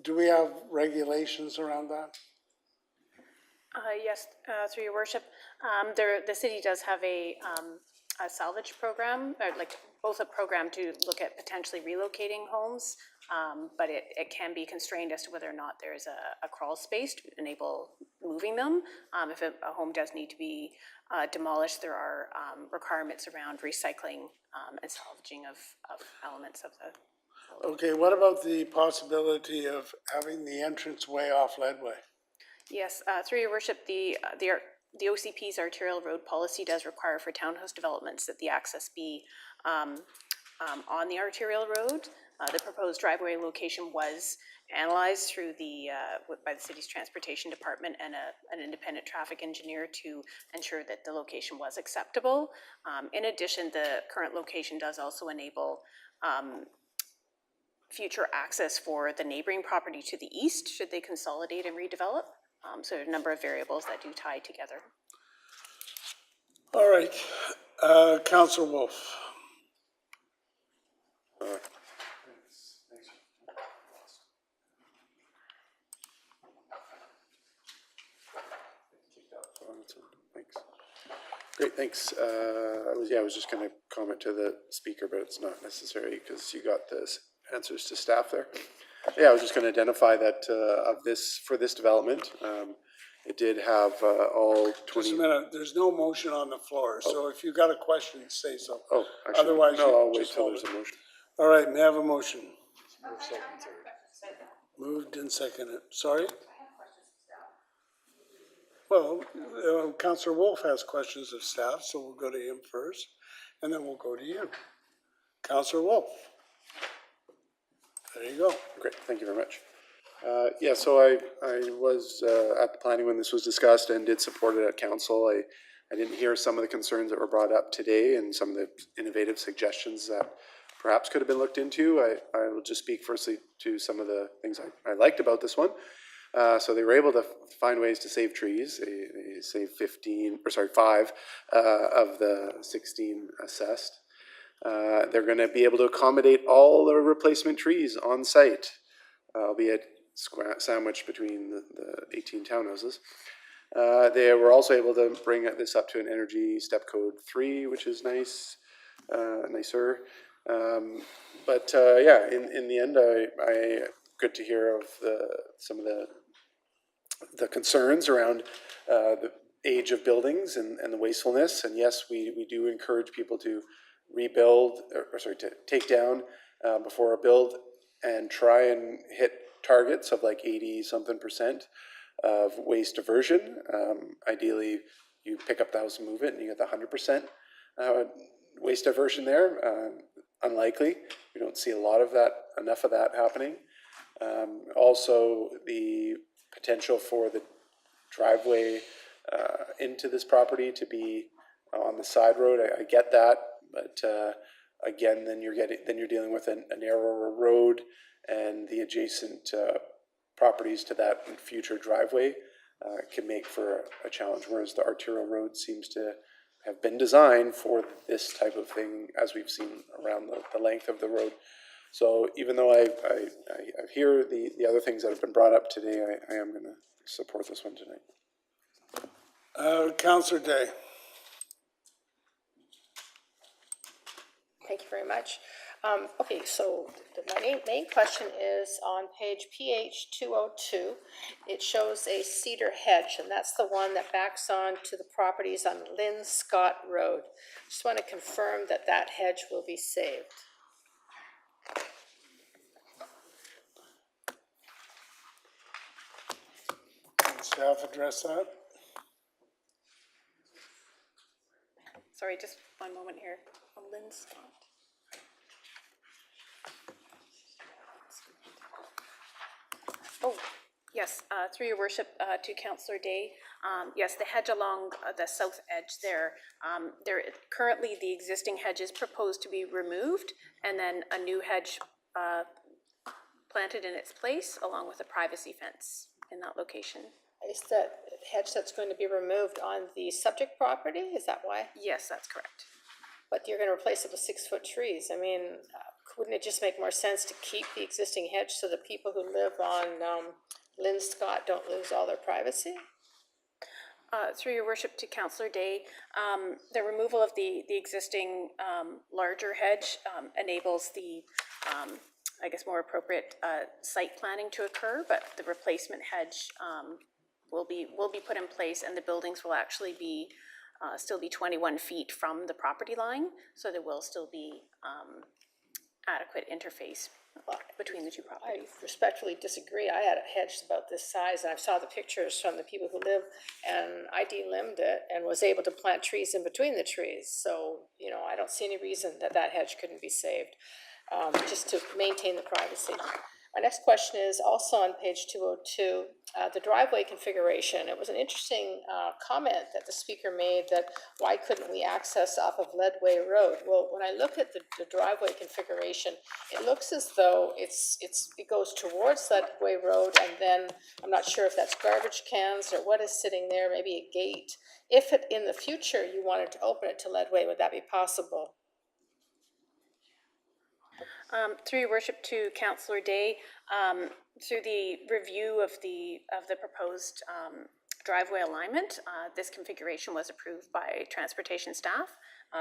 Do we have regulations around that? Yes, through your worship. The city does have a salvage program, or like both a program to look at potentially relocating homes, but it can be constrained as to whether or not there is a crawl space to enable moving them. If a home does need to be demolished, there are requirements around recycling and salvaging of elements of the. Okay, what about the possibility of having the entrance way off Leadway? Yes, through your worship, the OCP's arterial road policy does require for townhouse developments that the access be on the arterial road. The proposed driveway location was analyzed through by the city's transportation department and an independent traffic engineer to ensure that the location was acceptable. In addition, the current location does also enable future access for the neighboring property to the east should they consolidate and redevelop. So a number of variables that do tie together. All right, Councillor Wolf. Great, thanks. I was just going to comment to the speaker, but it's not necessary because you got the answers to staff there. Yeah, I was just going to identify that for this development, it did have all 20. Just a minute, there's no motion on the floor, so if you got a question, say so. Oh, actually, otherwise, no, I'll wait till there's a motion. All right, may I have a motion? Moved and seconded. Sorry? Well, Councillor Wolf has questions of staff, so we'll go to him first, and then we'll go to you. Councillor Wolf. There you go. Great, thank you very much. Yeah, so I was at the planning when this was discussed and did support it at council. I didn't hear some of the concerns that were brought up today and some of the innovative suggestions that perhaps could have been looked into. I will just speak firstly to some of the things I liked about this one. So they were able to find ways to save trees. They saved 5 of the 16 assessed. They're going to be able to accommodate all the replacement trees on site, albeit sandwiched between the 18 townhouses. They were also able to bring this up to an energy step code 3, which is nice, nicer. Yeah, in the end, I good to hear of some of the concerns around the age of buildings and the wastefulness. And yes, we do encourage people to rebuild, to take down before a build and try and hit targets of like 80-something% of waste diversion. Ideally, you pick up the house and move it and you get the 100% waste diversion there. Unlikely. We don't see enough of that happening. Also, the potential for the driveway into this property to be on the side road. I get that, but again, then you're dealing with a narrower road, and the adjacent properties to that future driveway can make for a challenge. Whereas the arterial road seems to have been designed for this type of thing, as we've seen around the length of the road. So even though I hear the other things that have been brought up today, I am going to support this one tonight. Councillor Day. Thank you very much. Okay, so my main question is on page PH 202. It shows a cedar hedge, and that's the one that backs on to the properties on Lynn Scott Road. Just want to confirm that that hedge will be saved. Can staff address that? Sorry, just one moment here. On Lynn Scott. Oh, yes, through your worship to Councillor Day. Yes, the hedge along the south edge there, currently the existing hedge is proposed to be removed and then a new hedge planted in its place along with a privacy fence in that location. Is that hedge that's going to be removed on the subject property? Is that why? Yes, that's correct. But you're going to replace it with 6-foot trees. I mean, wouldn't it just make more sense to keep the existing hedge so that people who live on Lynn Scott don't lose all their privacy? Through your worship to Councillor Day, the removal of the existing larger hedge enables the I guess more appropriate site planning to occur, but the replacement hedge will be put in place, and the buildings will actually be still be 21 feet from the property line, so there will still be adequate interface between the two properties. I respectfully disagree. I had a hedge about this size, and I saw the pictures from the people who live, and I delimbed it and was able to plant trees in between the trees. So, you know, I don't see any reason that that hedge couldn't be saved, just to maintain the privacy. My next question is also on page 202, the driveway configuration. It was an interesting comment that the speaker made that why couldn't we access off of Leadway Road? Well, when I look at the driveway configuration, it looks as though it goes towards Leadway Road, and then I'm not sure if that's garbage cans or what is sitting there, maybe a gate. If in the future you wanted to open it to Leadway, would that be possible? Through your worship to Councillor Day, through the review of the proposed driveway alignment, this configuration was approved by transportation staff,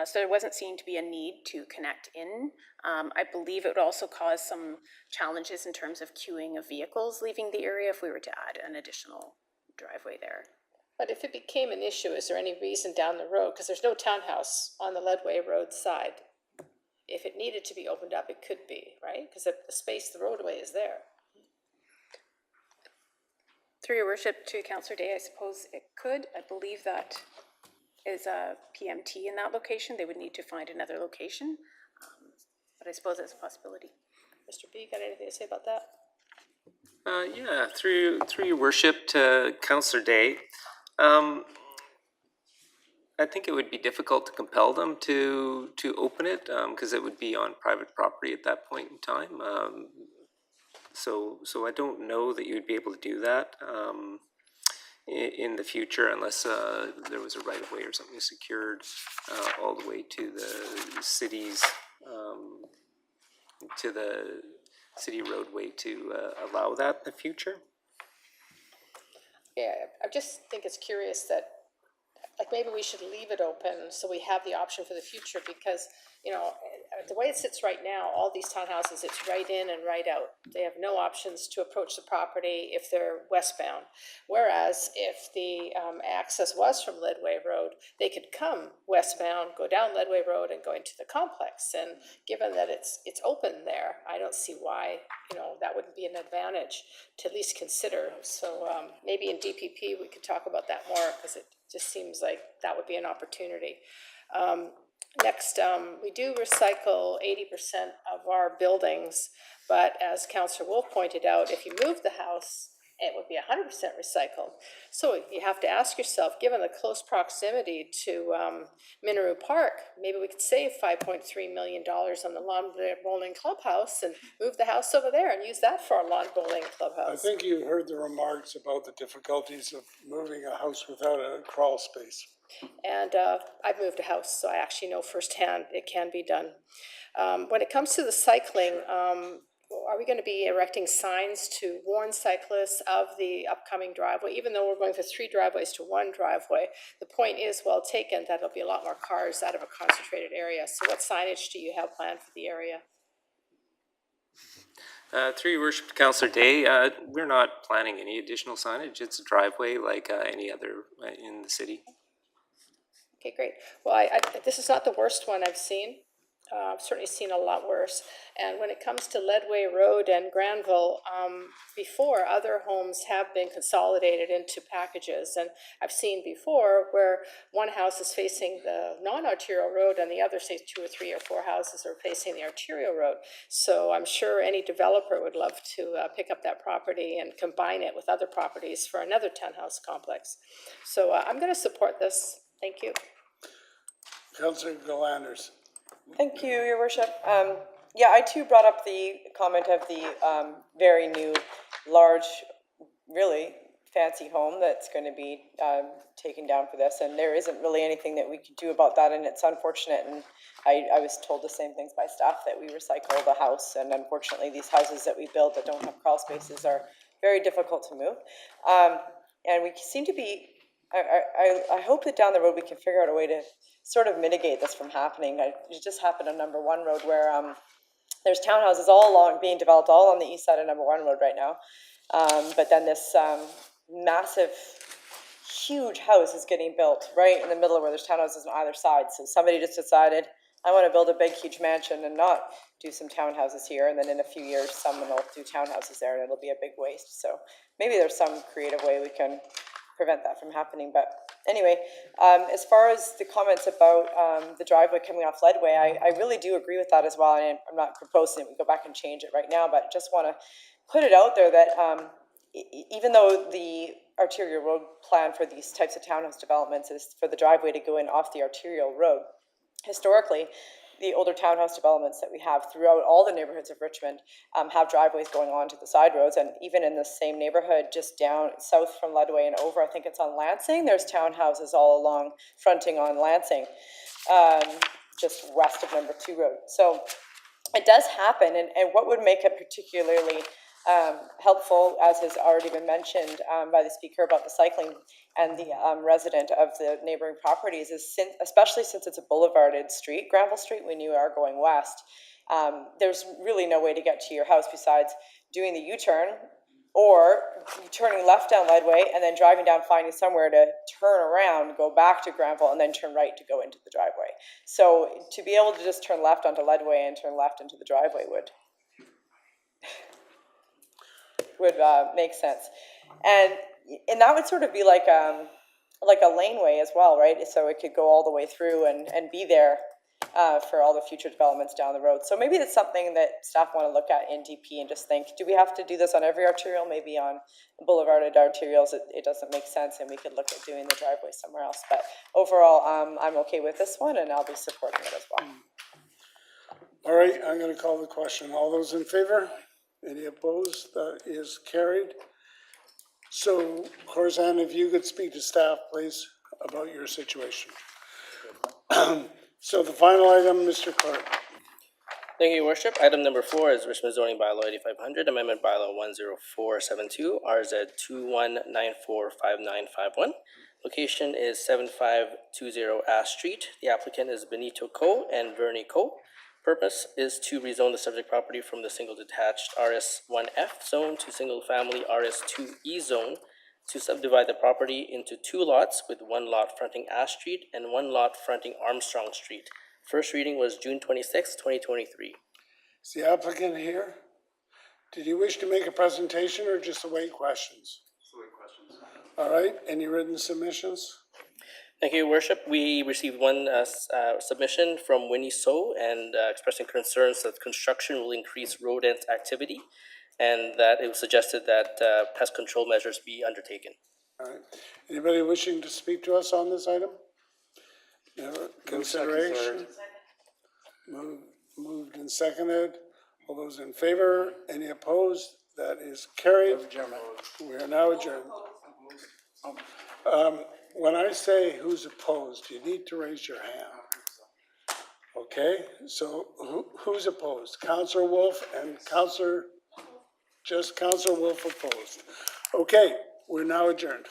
so there wasn't seen to be a need to connect in. I believe it would also cause some challenges in terms of queuing of vehicles leaving the area if we were to add an additional driveway there. But if it became an issue, is there any reason down the road, because there's no townhouse on the Leadway Road side? If it needed to be opened up, it could be, right? Because the space, the roadway is there. Through your worship to Councillor Day, I suppose it could. I believe that is a PMT in that location. They would need to find another location, but I suppose it's a possibility. Mr. B, got anything to say about that? Yeah, through your worship to Councillor Day, I think it would be difficult to compel them to open it because it would be on private property at that point in time. So I don't know that you'd be able to do that in the future unless there was a right of way or something secured all the way to the city's to the city roadway to allow that in the future. Yeah, I just think it's curious that, like, maybe we should leave it open so we have the option for the future, because, you know, the way it sits right now, all these townhouses, it's right in and right out. They have no options to approach the property if they're westbound. Whereas if the access was from Ledway Road, they could come westbound, go down Ledway Road and go into the complex. And given that it's open there, I don't see why, you know, that wouldn't be an advantage to at least consider. So maybe in DPP, we could talk about that more, because it just seems like that would be an opportunity. Next, we do recycle 80% of our buildings, but as Councillor Wolf pointed out, if you move the house, it would be 100% recycled. So you have to ask yourself, given the close proximity to Minaru Park, maybe we could save $5.3 million on the lawn bowling clubhouse and move the house over there and use that for our lawn bowling clubhouse. I think you heard the remarks about the difficulties of moving a house without a crawl space. And I've moved a house, so I actually know firsthand it can be done. When it comes to the cycling, are we going to be erecting signs to warn cyclists of the upcoming driveway? Even though we're going from 3 driveways to 1 driveway, the point is well taken that there'll be a lot more cars out of a concentrated area. So what signage do you have planned for the area? Through your worship to Councillor Day, we're not planning any additional signage. It's a driveway like any other in the city. Okay, great. Well, this is not the worst one I've seen. I've certainly seen a lot worse. And when it comes to Ledway Road and Granville, before, other homes have been consolidated into packages. And I've seen before where one house is facing the non-arterial road and the other, say, 2 or 3 or 4 houses are facing the arterial road. So I'm sure any developer would love to pick up that property and combine it with other properties for another townhouse complex. So I'm going to support this. Thank you. Councillor Galanders. Thank you, Your Worship. Yeah, I too brought up the comment of the very new, large, really fancy home that's going to be taken down for this, and there isn't really anything that we could do about that, and it's unfortunate, and I was told the same things by staff, that we recycle the house, and unfortunately these houses that we build that don't have crawl spaces are very difficult to move. And we seem to be, I hope that down the road we can figure out a way to sort of mitigate this from happening. It just happened on number 1 road where there's townhouses all along being developed all on the east side of number 1 road right now. But then this massive, huge house is getting built right in the middle of where there's townhouses on either side. So somebody just decided, I want to build a big, huge mansion and not do some townhouses here. And then in a few years, someone will do townhouses there and it'll be a big waste. So maybe there's some creative way we can prevent that from happening. But anyway, as far as the comments about the driveway coming off Ledway, I really do agree with that as well. And I'm not proposing that we go back and change it right now, but just want to put it out there that even though the arterial road plan for these types of townhouse developments is for the driveway to go in off the arterial road, historically, the older townhouse developments that we have throughout all the neighborhoods of Richmond have driveways going on to the side roads. And even in the same neighborhood, just down south from Ledway and over, I think it's on Lansing, there's townhouses all along fronting on Lansing, just west of number 2 road. So it does happen. And what would make it particularly helpful, as has already been mentioned by the speaker about the cycling and the resident of the neighboring properties, is especially since it's a boulevarded street, Granville Street, when you are going west, there's really no way to get to your house besides doing the U-turn or turning left down Ledway and then driving down, finding somewhere to turn around, go back to Granville, and then turn right to go into the driveway. So to be able to just turn left onto Ledway and turn left into the driveway would make sense. And that would sort of be like a laneway as well, right? So it could go all the way through and be there for all the future developments down the road. So maybe that's something that staff want to look at in DP and just think, do we have to do this on every arterial? Maybe on boulevarded arterials it doesn't make sense, and we could look at doing the driveway somewhere else. But overall, I'm okay with this one, and I'll be supporting it as well. All right, I'm going to call the question. All those in favor? Any opposed? That is carried. So, Corzine, if you could speak to staff, please, about your situation. So the final item, Mr. Clerk. Thank you, Your Worship. Item number 4 is Richmond zoning bylaw 8500, amendment bylaw 10472, RZ 21945951. Location is 7520 Ash Street. The applicant is Benito Co. and Vernie Co. Purpose is to rezone the subject property from the single detached RS1F zone to single family RS2E zone to subdivide the property into 2 lots with 1 lot fronting Ash Street and 1 lot fronting Armstrong Street. First reading was June 26, 2023. Is the applicant here? Did you wish to make a presentation or just await questions? All right, any written submissions? Thank you, Your Worship. We received one submission from Winnie So and expressing concerns that construction will increase rodent activity and that it was suggested that pest control measures be undertaken. All right, anybody wishing to speak to us on this item? No consideration? Moved and seconded. All those in favor? Any opposed? That is carried. We are now adjourned. When I say who's opposed, you need to raise your hand. Okay, so who's opposed? Councillor Wolf and Councillor Wolf opposed. Okay, we're now adjourned.